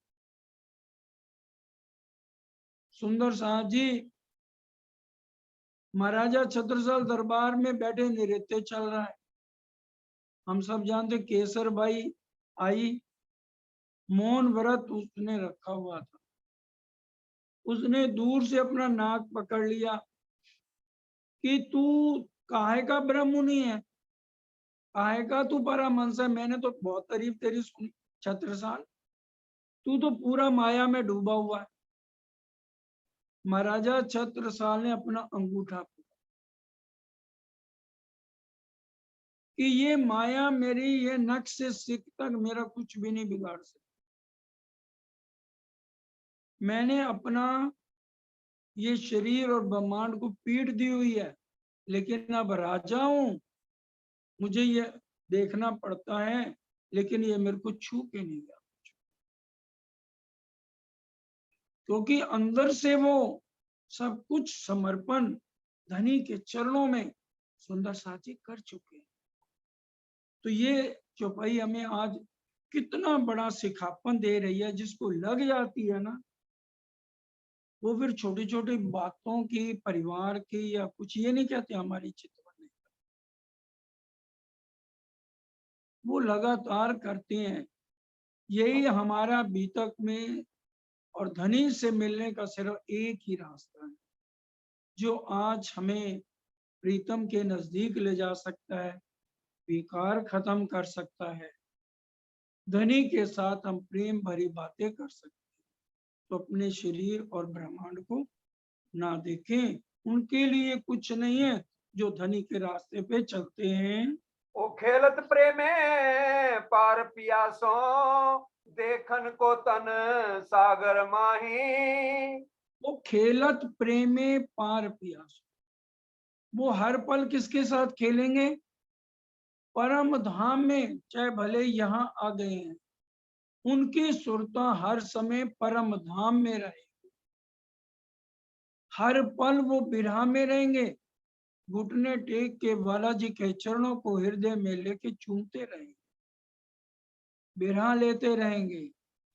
सुंदर साहब जी महाराजा छत्रसाल दरबार में बैठे, नृत्य चल रहा है। हम सब जानते केसर बाई आई, मौन व्रत उसने रखा हुआ था। उसने दूर से अपना नाक पकड़ लिया कि तू काहे का ब्रह्ममुनि है, काहे का तू परमहंस है। मैंने तो बहुत तारीफ तेरी सुनी छत्रसाल, तू तो पूरा माया में डूबा हुआ है। महाराजा छत्रसाल ने अपना अंगूठा कि ये माया मेरी, ये नख से सिख तक मेरा कुछ भी नहीं बिगाड़ सकती। मैंने अपना ये शरीर और ब्रह्मांड को पीट दी हुई है, लेकिन अब राजा हूं, मुझे ये देखना पड़ता है, लेकिन ये मेरे को छू के नहीं गया, क्योंकि अंदर से वो सब कुछ समर्पण धनी के चरणों में सुंदर साथी कर चुके हैं। तो ये चौपाई हमें आज कितना बड़ा सिखापन दे रही है। जिसको लग जाती है ना, वो फिर छोटी छोटी बातों की, परिवार की या कुछ, ये नहीं कहते हमारी चित्त बनने, वो लगातार करते हैं। यही हमारा बीतक में और धनी से मिलने का सिर्फ एक ही रास्ता है, जो आज हमें प्रीतम के नजदीक ले जा सकता है, विकार खत्म कर सकता है, धनी के साथ हम प्रेम भरी बातें कर सकते हैं। तो अपने शरीर और ब्रह्मांड को ना देखें, उनके लिए कुछ नहीं है जो धनी के रास्ते पे चलते हैं। ओ खेलत प्रेमे पार पियासो, देखन को तन सागर माही। वो खेलत प्रेमे पार पियास, वो हर पल किसके साथ खेलेंगे? परम धाम में, चाहे भले यहाँ आ गए हैं, उनकी सुरता हर समय परम धाम में रहेगी। हर पल वो बिरहा में रहेंगे, घुटने टेक के बालाजी के चरणों को हृदय में लेके चूमते रहेंगे, बिरहा लेते रहेंगे।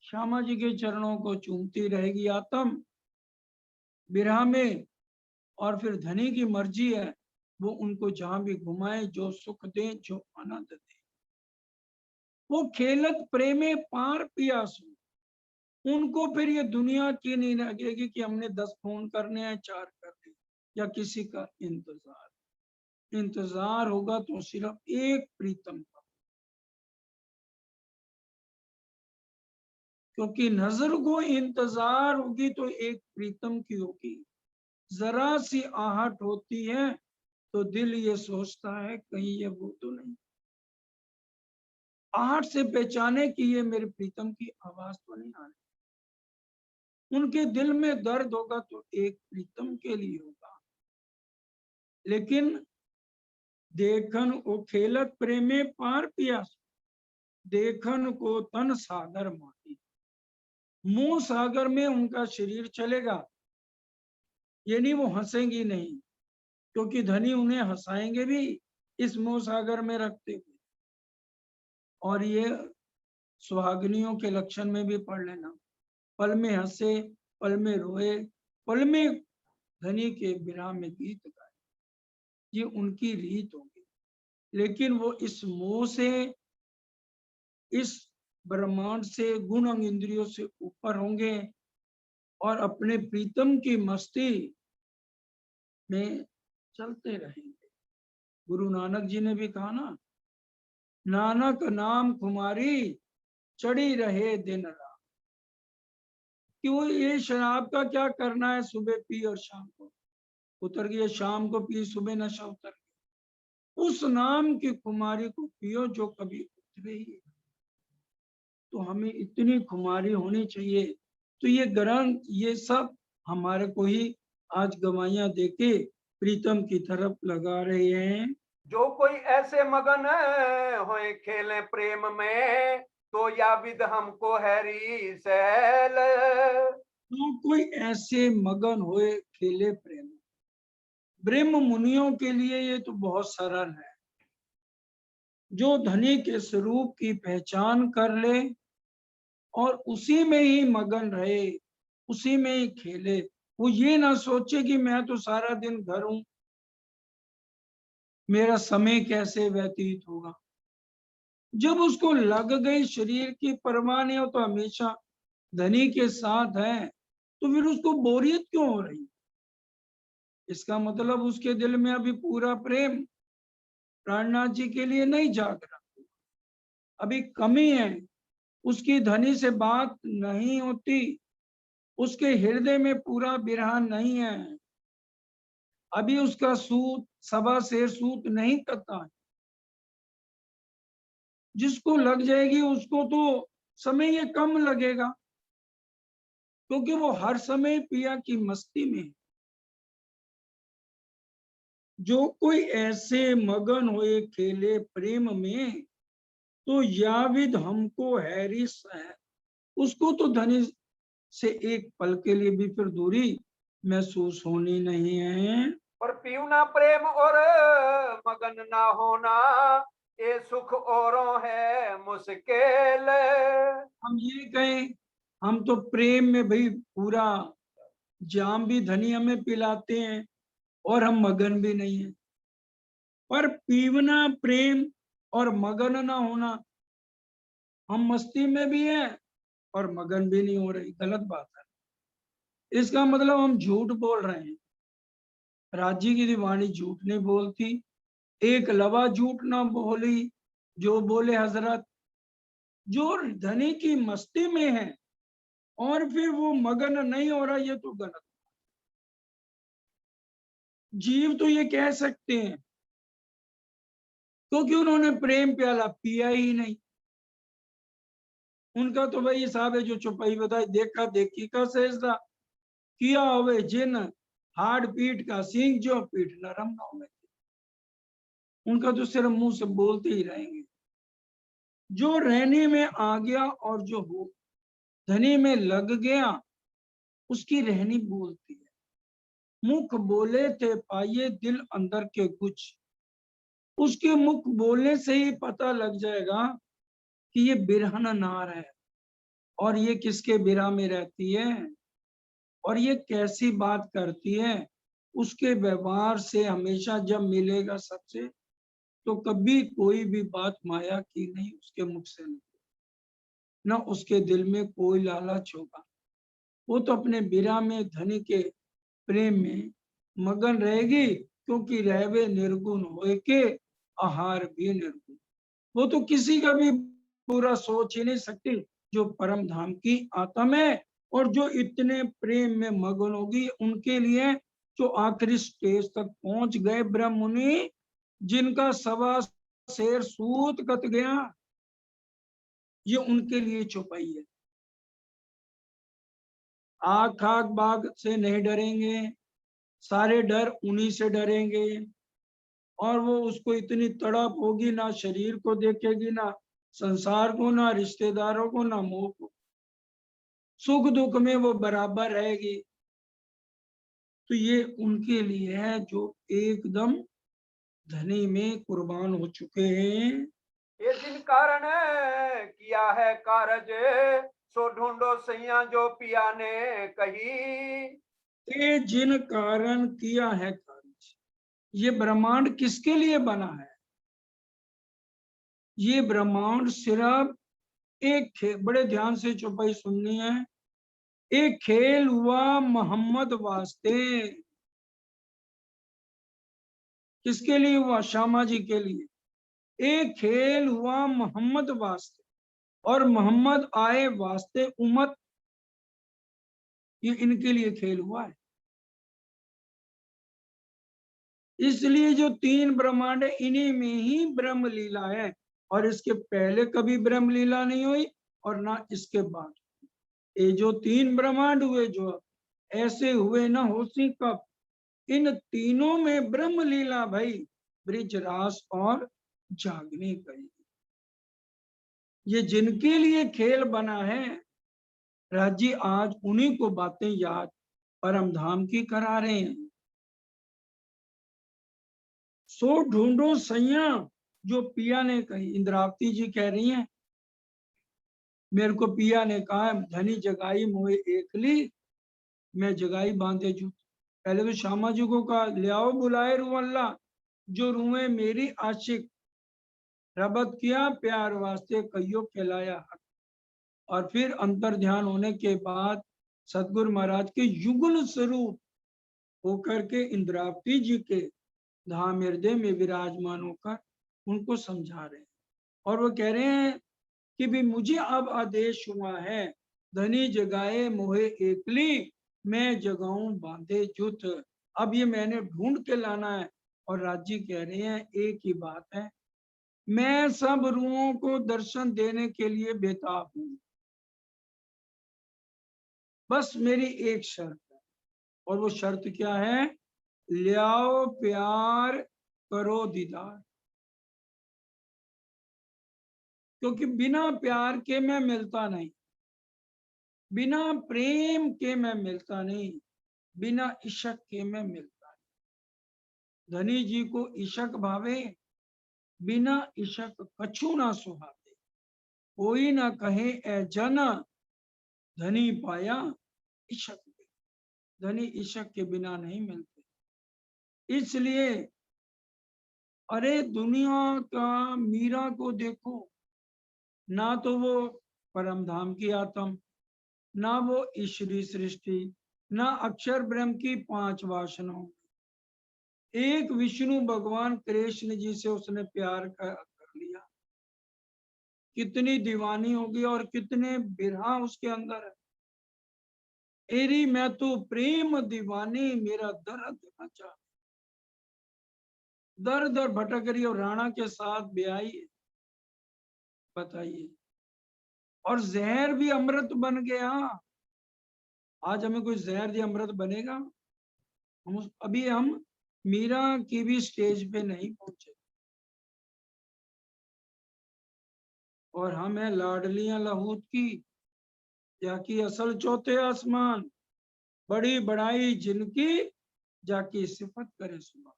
श्यामा जी के चरणों को चूमती रहेगी आत्म बिरहा में। और फिर धनी की मर्जी है, वो उनको जहां भी घुमाए, जो सुख दे, जो आनंद दे। वो खेलत प्रेमे पार पियासु, उनको फिर ये दुनिया की नहीं लगेगी कि हमने 10 फोन करने हैं, 4 करने, या किसी का इंतजार होगा तो सिर्फ एक प्रीतम का। क्योंकि नजर को इंतजार होगी तो एक प्रीतम की होगी। जरा सी आहट होती है तो दिल ये सोचता है कहीं ये वो तो नहीं, आहट से पहचाने कि ये मेरे प्रीतम की आवाज तो नहीं आ रही। उनके दिल में दर्द होगा तो एक प्रीतम के लिए होगा। लेकिन देखन ओ खेलत प्रेमे पार पियास, देखन को तन सागर माही। मुंह सागर में उनका शरीर चलेगा, ये नहीं वो हंसेंगी नहीं, क्योंकि धनी उन्हें हंसाएंगे भी इस मोह सागर में रखते हुए। और ये सुहागनियों के लक्षण में भी पढ़ लेना, पल में हंसे, पल में रोए, पल में धनी के विरह में गीत गाए, ये उनकी रीत होगी। लेकिन वो इस मोह से, इस ब्रह्मांड से, गुण अंग इंद्रियों से ऊपर होंगे और अपने प्रीतम की मस्ती में चलते रहेंगे। गुरु नानक जी ने भी कहा ना, नानक नाम कुमारी चढ़ी रहे दिन रात। कि वो ये शराब का क्या करना है, सुबह पी और शाम को उतर गया, शाम को पी सुबह नशा उतर गया। उस नाम की खुमारी को पियो जो कभी उतरे ही। तो हमें इतनी खुमारी होनी चाहिए। तो ये ग्रंथ ये सब हमारे को ही आज गवाहियां देके प्रीतम की तरफ लगा रहे हैं। जो कोई ऐसे मगन होए खेले प्रेम में, तो या विद हमको हैरी सैल। तो कोई ऐसे मगन हुए खेले प्रेम, ब्रह्म मुनियों के लिए ये तो बहुत सरल है। जो धनी के स्वरूप की पहचान कर ले और उसी में ही मगन रहे, उसी में ही खेले। वो ये ना सोचे कि मैं तो सारा दिन घर हूं, मेरा समय कैसे व्यतीत होगा। जब उसको लग गई शरीर की परवाह नहीं हो तो हमेशा धनी के साथ है, तो फिर उसको बोरियत क्यों हो रही? इसका मतलब उसके दिल में अभी पूरा प्रेम प्राणनाथ जी के लिए नहीं जाग रहा, अभी कमी है। उसकी धनी से बात नहीं होती, उसके हृदय में पूरा विरह नहीं है, अभी उसका सूत सवा शेर सूत नहीं करता है। जिसको लग जाएगी उसको तो समय ये कम लगेगा, क्योंकि वो हर समय पिया की मस्ती में है। जो कोई ऐसे मगन हुए खेले प्रेम में, तो याविद हमको हैरिस है। उसको तो धनी से एक पल के लिए भी फिर दूरी महसूस होनी नहीं है। पर पीवना प्रेम और मगन ना होना, ये सुख औरों है मुश्किल। हम ये कहें हम तो प्रेम में भाई पूरा जाम भी धनी हमें पिलाते हैं और हम मगन भी नहीं है। पर पीवना प्रेम और मगन ना होना, हम मस्ती में भी हैं और मगन भी नहीं हो रही, गलत बात है। इसका मतलब हम झूठ बोल रहे हैं। राज्य की दीवानी झूठ नहीं बोलती, एक लवा झूठ ना बोली जो बोले हजरत। जो धनी की मस्ती में है और फिर वो मगन नहीं हो रहा, ये तो गलत। जीव तो ये कह सकते हैं क्योंकि उन्होंने प्रेम प्याला पिया ही नहीं। उनका तो भाई हिसाब है जो चौपाई बताए, देखा देखी का सहजदा किया हुए जिन हार्ड पीठ का सींग जो पीठ नरम ना हो। उनका तो सिर्फ मुंह से बोलते ही रहेंगे। जो रहने में आ गया और जो हो धनी में लग गया, उसकी रहनी बोलती है। मुख बोले थे पाइये दिल अंदर के कुछ, उसके मुख बोलने से ही पता लग जाएगा कि ये बिरहन नार है और ये किसके बिरह में रहती है और ये कैसी बात करती है। उसके व्यवहार से हमेशा जब मिलेगा सबसे, तो कभी कोई भी बात माया की नहीं उसके मुख से निकले, न उसके दिल में कोई लालच होगा। वो तो अपने बिरह में धनी के प्रेम में मगन रहेगी, क्योंकि रहवे निर्गुण होए के आहार भी निर्गुण। वो तो किसी का भी पूरा सोच ही नहीं सकती जो परम धाम की आत्मा है और जो इतने प्रेम में मगन होगी। उनके लिए जो आखिरी स्टेज तक पहुंच गए ब्रह्म मुनि, जिनका सवा शेर सूत कत गया, ये उनके लिए चौपाई है। आग खाक बाग से नहीं डरेंगे, सारे डर उन्हीं से डरेंगे। और वो उसको इतनी तड़प होगी, ना शरीर को देखेगी, ना संसार को, ना रिश्तेदारों को, ना मोह को। सुख दुख में वो बराबर रहेगी। तो ये उनके लिए है जो एकदम धनी में कुर्बान हो चुके हैं। ये जिन कारण किया है कारज, सो ढूंढो सैया जो पिया ने कही। ये जिन कारण किया है कार्य, ये ब्रह्मांड किसके लिए बना है? ये ब्रह्मांड सिर्फ एक बड़े ध्यान से चौपाई सुननी है। एक खेल हुआ मोहम्मद वास्ते। किसके लिए हुआ? श्यामा जी के लिए। एक खेल हुआ मोहम्मद वास्ते और मोहम्मद आए वास्ते उम्मत। ये इनके लिए खेल हुआ है। इसलिए जो तीन ब्रह्मांड है इन्हीं में ही ब्रह्म लीला है, और इसके पहले कभी ब्रह्म लीला नहीं हुई और ना इसके बाद। ये जो तीन ब्रह्मांड हुए जो ऐसे हुए ना होसी कब, इन तीनों में ब्रह्म लीला भाई ब्रिज रास और जागने गई। ये जिनके लिए खेल बना है राजी आज उन्हीं को बातें याद परम धाम की करा रहे हैं। सो ढूंढो सैया, जो पिया ने कही, इंद्रावती जी कह रही हैं मेरे को पिया ने कहा धनी जगाई मोए एकली, मैं जगाई बांधे जूत। पहले तो श्यामा जी को कहा ले आओ बुलाए रुअल्ला, जो रुए मेरी आशिक, रबत किया प्यार वास्ते कहियो कहलाया हक। और फिर अंतर ध्यान होने के बाद सतगुरु महाराज के युगल स्वरूप होकर के इंद्रावती जी के धाम हृदय में विराजमान होकर उनको समझा रहे हैं। और वो कह रहे हैं कि भी मुझे अब आदेश हुआ है, धनी जगाए मोहे एकली, मैं जगाऊं बांधे जुत। अब ये मैंने ढूंढ के लाना है। और राजी कह रहे हैं एक ही बात है, मैं सब रूहों को दर्शन देने के लिए बेताब हूं, बस मेरी एक शर्त है। और वो शर्त क्या है, लियाओ प्यार करो दीदार, क्योंकि बिना प्यार के मैं मिलता नहीं, बिना प्रेम के मैं मिलता नहीं, बिना इशक के मैं मिलता नहीं। धनी जी को इशक भावे, बिना इशक कछु ना सुहावे, कोई ना कहे ए जन, धनी पाया इशक। धनी इशक के बिना नहीं मिलते। इसलिए अरे दुनिया का मीरा को देखो, ना तो वो परम धाम की आत्म, ना वो ईश्वरी सृष्टि, ना अक्षर ब्रह्म की पांच वासनाओं, एक विष्णु भगवान कृष्ण जी से उसने प्यार कर लिया। कितनी दीवानी होगी और कितने बिरहा उसके अंदर है। एरी मैं तो प्रेम दीवानी, मेरा दर्द न चाह, दर दर भटक रही और राणा के साथ ब्याही, बताइए। और जहर भी अमृत बन गया। आज हमें कोई जहर दिया अमृत बनेगा? अभी हम मीरा की भी स्टेज पे नहीं पहुंचे, और हम है लाडलियां लाहौत की, जाकी असल चौथे आसमान, बड़ी बड़ाई जिनकी, जाकी सिफत करे सुबह।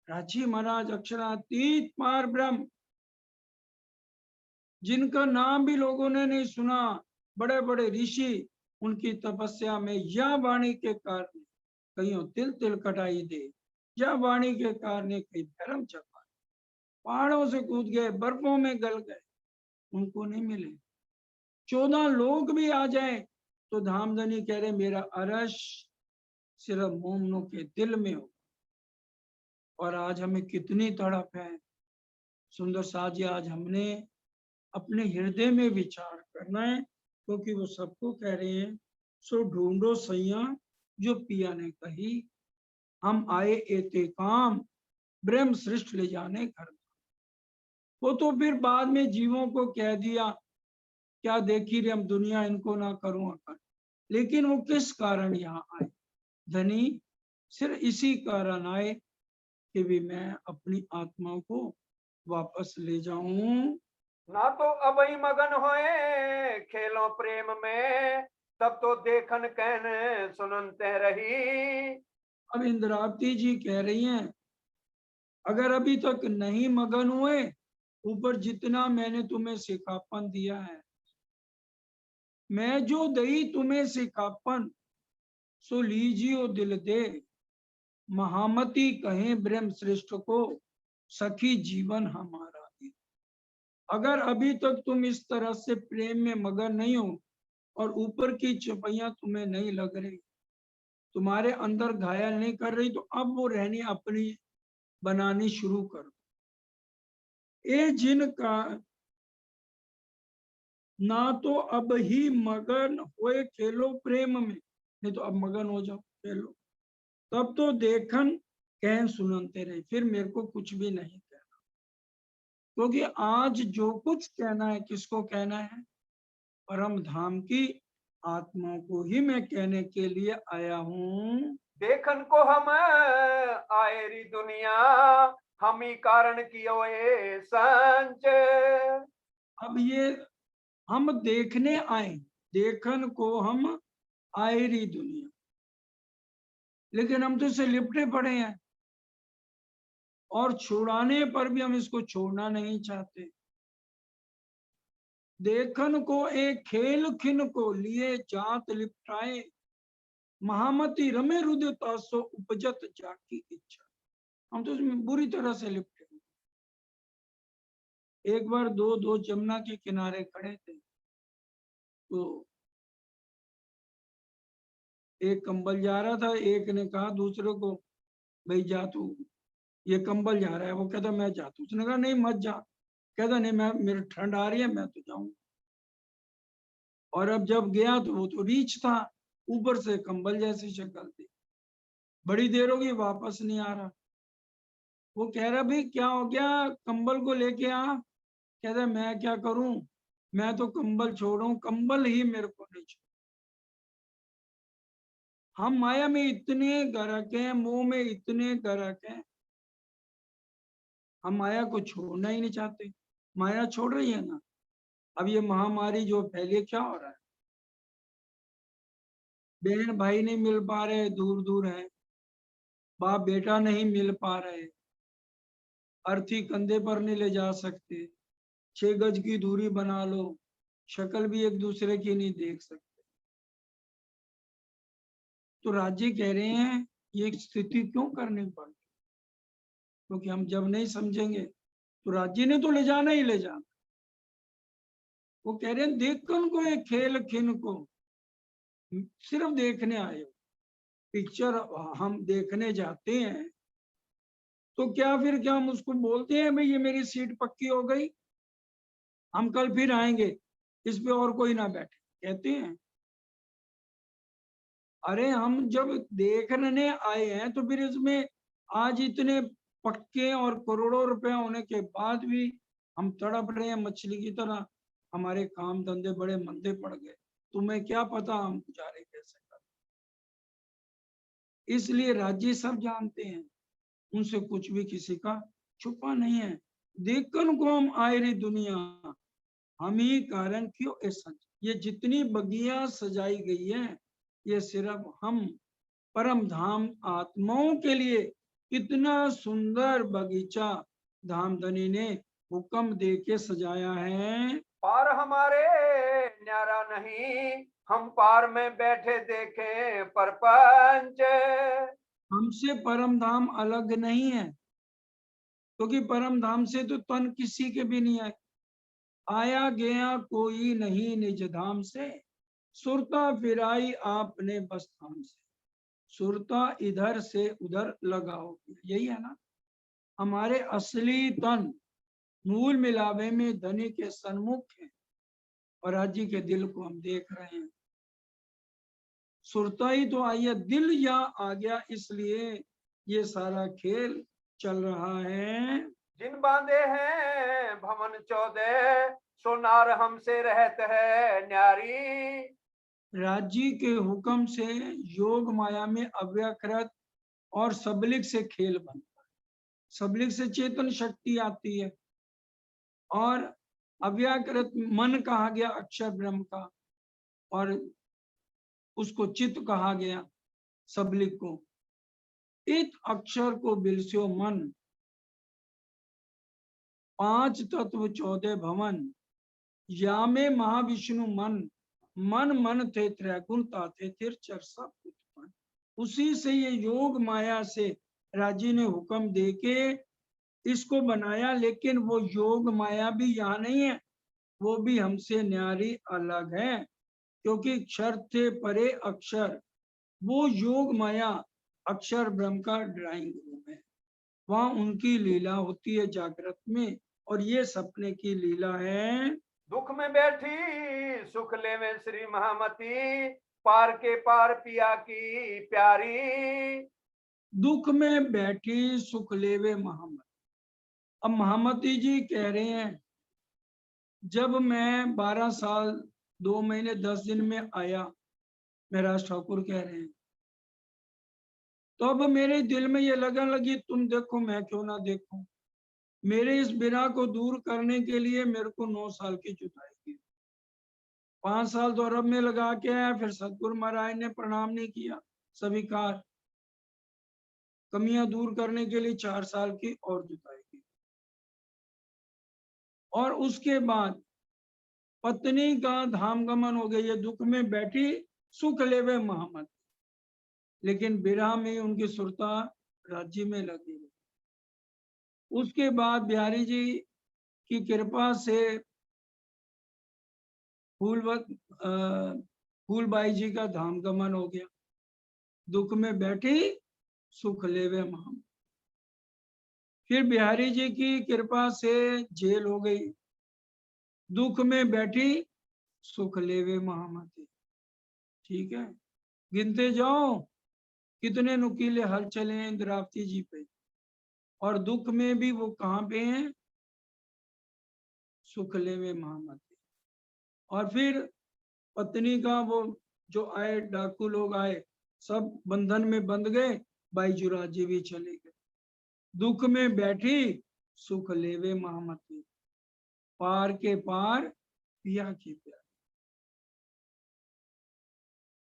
राजी महाराज अक्षरातीत पार ब्रह्म, जिनका नाम भी लोगों ने नहीं सुना, बड़े बड़े ऋषि उनकी तपस्या में या वाणी के कारण कहीं तिल तिल कटाई दे, या वाणी के कारण कहीं धर्म चपा, पहाड़ों से कूद गए, बर्फों में गल गए, उनको नहीं मिले। 14 लोग भी आ जाए तो धामधनी कह रहे मेरा अरश सिर्फ मोमनों के दिल में हो। और आज हमें कितनी तड़प है सुंदर साज, आज हमने अपने हृदय में विचार करना है, क्योंकि वो सबको कह रहे हैं सो ढूंढो सैया, जो पिया ने कही, हम आए एते काम, ब्रह्म सृष्ट ले जाने घर। वो तो फिर बाद में जीवों को कह दिया क्या देखी रे हम दुनिया, इनको ना करूं अकड़। लेकिन वो किस कारण यहाँ आए, धनी सिर्फ इसी कारण आए कि भी मैं अपनी आत्मा को वापस ले जाऊं। ना तो अब ही मगन होए खेलों प्रेम में, तब तो देखन कहने सुनते रही। अब इंद्रावती जी कह रही हैं अगर अभी तक नहीं मगन हुए, ऊपर जितना मैंने तुम्हें सिखापन दिया है, मैं जो दई तुम्हें सिखापन, सो लीजियो दिल दे, महामती कहे ब्रह्म श्रेष्ठ को, सखी जीवन हमारा दे। अगर अभी तक तुम इस तरह से प्रेम में मगन नहीं हो और ऊपर की चपैया तुम्हें नहीं लग रही, तुम्हारे अंदर घायल नहीं कर रही, तो अब वो रहनी अपनी बनानी शुरू करो। ये जिनका ना तो अब ही मगन हुए खेलो प्रेम में, नहीं तो अब मगन हो जाओ, खेलो। तब तो देखन कह सुनते रहे, फिर मेरे को कुछ भी नहीं कहना, क्योंकि आज जो कुछ कहना है किसको कहना है? परम धाम की आत्मा को ही मैं कहने के लिए आया हूँ। देखन को हम आए री दुनिया, हम ही कारण कियो ये संच। अब ये हम देखने आए, देखन को हम आए री दुनिया, लेकिन हम तो इससे लिपटे पड़े हैं, और छुड़ाने पर भी हम इसको छोड़ना नहीं चाहते। देखन को एक खेल खिन को लिए जात लिपटाए, महामती रमे रुदे तासो उपजत जाकी इच्छा। हम तो इसमें बुरी तरह से लिपटे। एक बार दो जमुना के किनारे खड़े थे, तो एक कंबल जा रहा था, एक ने कहा दूसरे को, भाई जा तू, ये कंबल जा रहा है। वो कहता मैं जाता हूँ। उसने कहा नहीं मत जा। कहता नहीं, मैं, मेरे ठंड आ रही है, मैं तो जाऊं। और अब जब गया तो वो तो रीछ था, ऊपर से कंबल जैसी शक्ल थी। बड़ी देर हो गई, वापस नहीं आ रहा। वो कह रहा भाई क्या हो गया, कंबल को लेके आ। कहता मैं क्या करूं, मैं तो कंबल छोड़ू, कंबल ही मेरे को नहीं छोड़। हम माया में इतने गरक हैं, मोह में इतने गरक हैं, हम माया को छोड़ना ही नहीं चाहते। माया छोड़ रही है ना। अब ये महामारी जो फैली, क्या हो रहा है? बहन भाई नहीं मिल पा रहे, दूर दूर है। बाप बेटा नहीं मिल पा रहे, अर्थी कंधे पर नहीं ले जा सकते, 6 गज की दूरी बना लो, शक्ल भी एक दूसरे की नहीं देख सकते। तो राज्य कह रहे हैं ये स्थिति क्यों करनी पड़ी? क्योंकि हम जब नहीं समझेंगे तो राज्य ने तो ले जाना ही ले जाना। वो कह रहे हैं देखकर को एक खेल खिन को, सिर्फ देखने आए हो। पिक्चर हम देखने जाते हैं तो क्या फिर क्या हम उसको बोलते हैं भाई ये मेरी सीट पक्की हो गई, हम कल फिर आएंगे, इस पे और कोई ना बैठे, कहते हैं? अरे हम जब देखने आए हैं तो फिर इसमें आज इतने पक्के और करोड़ों रुपए होने के बाद भी हम तड़प रहे हैं मछली की तरह। हमारे काम धंधे बड़े मंदे पड़ गए, तुम्हें क्या पता हम गुजारे कैसे कर। इसलिए राज्य सब जानते हैं, उनसे कुछ भी किसी का छुपा नहीं है। देखकर को हम आए रे दुनिया, हम ही कारण क्यों ऐसा। ये जितनी बगिया सजाई गई है, ये सिर्फ हम परम धाम आत्माओं के लिए। कितना सुंदर बगीचा धामधनी ने हुक्म दे के सजाया है। पार हमारे न्यारा नहीं, हम पार में बैठे देखे परपंच। हमसे परम धाम अलग नहीं है, क्योंकि परम धाम से तो तन किसी के भी नहीं आए। आया गया कोई नहीं निज धाम से, सुरता फिराई आपने बस धाम से। सुरता इधर से उधर लगाओ, यही है ना। हमारे असली तन मूल मिलावे में धनी के सन्मुख है, और राज्य के दिल को हम देख रहे हैं। सुरता ही तो आई है, दिल यहाँ आ गया, इसलिए ये सारा खेल चल रहा है। जिन बांधे हैं भवन 14, सोनार हमसे रहत है न्यारी। राज्य के हुक्म से योग माया में अव्याकृत और सबलिक से खेल बनता है। सबलिक से चेतन शक्ति आती है, और अव्याकृत मन कहा गया अक्षर ब्रह्म का, और उसको चित्त कहा गया सबलिक को। इत अक्षर को बिलस्यो मन, 5 तत्व 14 भवन, या में महाविष्णु मन, मन मन थे त्रैगुण ताते तिरचर सब उत्पन्न। उसी से ये योग माया से राजी ने हुक्म दे के इसको बनाया, लेकिन वो योग माया भी यहाँ नहीं है, वो भी हमसे न्यारी अलग है। क्योंकि क्षर थे परे अक्षर, वो योग माया अक्षर ब्रह्म का ड्राइंग रूम है, वहां उनकी लीला होती है जागृत में, और ये सपने की लीला है। दुख में बैठी सुख ले में श्री महामती, पार के पार पिया की प्यारी। दुख में बैठी सुख लेवे महामती। अब महामती जी कह रहे हैं, जब मैं 12 साल 2 महीने 10 दिन में आया, महराज ठाकुर कह रहे हैं, तो अब मेरे दिल में ये लगने लगी, तुम देखो मैं क्यों ना देखूं। मेरे इस बिना को दूर करने के लिए मेरे को 9 साल की जुदाई की। 5 साल तो अरब में लगा के आया, फिर सतगुरु महाराज ने प्रणाम नहीं किया, स्वीकार। कमियां दूर करने के लिए 4 साल की और जुदाई की। और उसके बाद पत्नी का धाम गमन हो गया, ये दुख में बैठी सुख लेवे महामती। लेकिन विरह में उनकी सुरता राज्य में लगी। उसके बाद बिहारी जी की कृपा से फूलबाई जी का धाम गमन हो गया। दुख में बैठी सुख लेवे महामती। फिर बिहारी जी की कृपा से जेल हो गई। दुख में बैठी सुख लेवे महामती। ठीक है, गिनते जाओ कितने नुकीले हल चले हैं इंद्रावती जी पे। और दुख में भी वो कहाँ पे हैं? सुख लेवे महामती। और फिर पत्नी का वो जो आए डाकू लोग आए, सब बंधन में बंध गए। बाईजुराज जी भी चले गए। दुख में बैठी सुख लेवे महामती, पार के पार पिया की प्यार।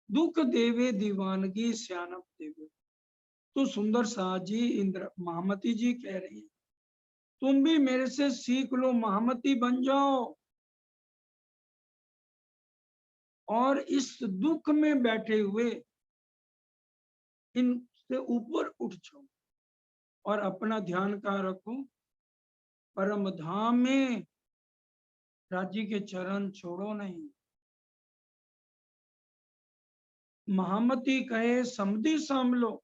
दुख देवे दीवानगी श्यानप देवे। तो सुंदर साज जी इंद्र महामती जी कह रही है, तुम भी मेरे से सीख लो, महामती बन जाओ और इस दुख में बैठे हुए इनसे ऊपर उठ जाओ और अपना ध्यान कहाँ रखो? परम धाम में। राज्य के चरण छोड़ो नहीं। महामती कहे समधी सामलो,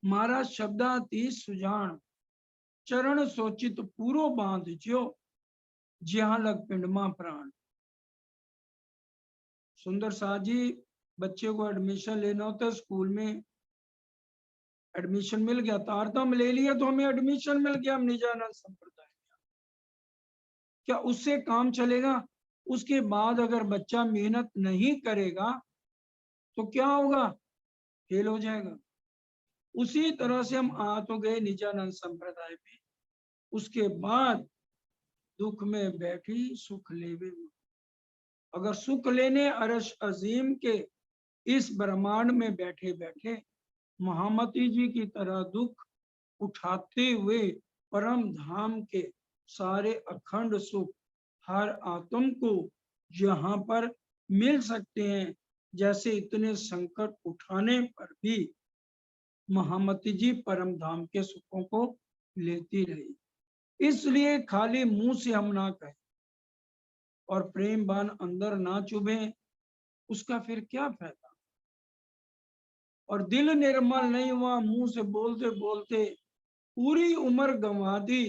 मारा शब्दाती सुजान, चरण सोचित पूरो बांध ज्यो, जहां लग पिंडमा प्राण। सुंदर साज जी, बच्चे को एडमिशन लेना होता है स्कूल में, एडमिशन मिल गया, तारतम ले लिया तो हमें एडमिशन मिल गया, हम निजानंद संप्रदाय में। क्या उससे काम चलेगा? उसके बाद अगर बच्चा मेहनत नहीं करेगा तो क्या होगा? फेल हो जाएगा। उसी तरह से हम आ तो गए निजानंद संप्रदाय में। उसके बाद दुख में बैठी सुख लेवे। अगर सुख लेने अरश अजीम के इस ब्रह्मांड में बैठे बैठे महामती जी की तरह दुख उठाते हुए परम धाम के सारे अखंड सुख हर आत्म को यहाँ पर मिल सकते हैं, जैसे इतने संकट उठाने पर भी महामती जी परम धाम के सुखों को लेती रही। इसलिए खाली मुंह से हम ना कहें और प्रेम बाण अंदर ना चुभे, उसका फिर क्या फायदा? और दिल निर्मल नहीं हुआ, मुंह से बोलते बोलते पूरी उम्र गंवा दी।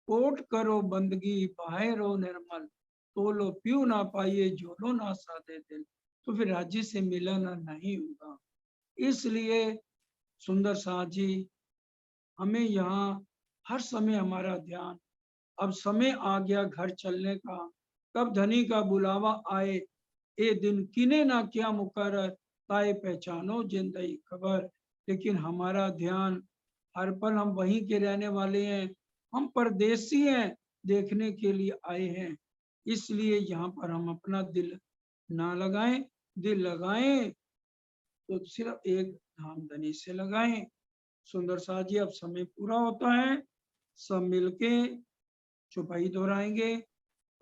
कोट करो बंदगी बाहरो निर्मल, तोलो प्यू ना पाइए जोलो ना साधे दिल। तो फिर राज्य से मिलन नहीं होगा। इसलिए सुंदर साथ जी, हमें यहाँ हर समय हमारा ध्यान, अब समय आ गया घर चलने का, कब धनी का बुलावा आए, ए दिन किने ना क्या मुकर्रर, ताए पहचानो जिंदगी खबर। लेकिन हमारा ध्यान हर पल, हम वहीं के रहने वाले हैं, हम परदेसी हैं, देखने के लिए आए हैं। इसलिए यहाँ पर हम अपना दिल ना लगाएं, दिल लगाएं तो सिर्फ एक धामधनी से लगाएं। सुंदर साथ जी, अब समय पूरा होता है, सब मिलके चौपाई दोहराएंगे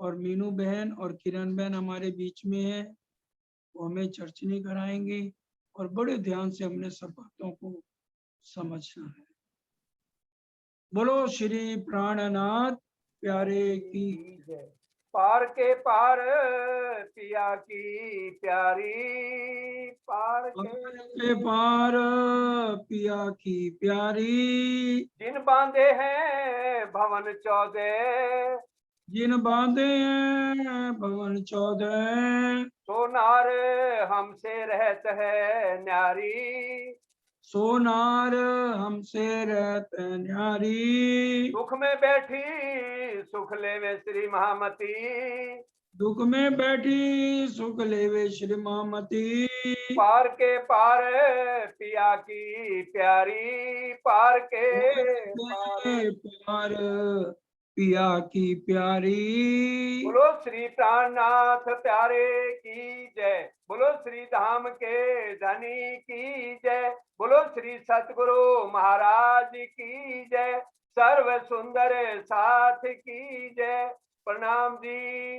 और मीनू बहन और किरण बहन हमारे बीच में है, वो हमें चर्चनी कराएंगे और बड़े ध्यान से हमने सब बातों को समझना है। बोलो श्री प्राणनाथ प्यारे की। पार के पार पिया की प्यारी, पार के पार पिया की प्यारी। जिन बांधे हैं भवन 14, जिन बांधे हैं भवन 14, सोनार हमसे रहत है न्यारी, सोनार हमसे रहत न्यारी, सुख में बैठी सुख लेवे श्री महामती, दुख में बैठी सुख लेवे श्री महामती, पार के पार पिया की प्यारी, पार के पार। प्यार पिया की प्यारी। बोलो श्री प्राणनाथ प्यारे की जय, बोलो श्री धाम के धनी की जय, बोलो श्री सतगुरु महाराज की जय, सर्व सुंदर साथ की जय। प्रणाम जी।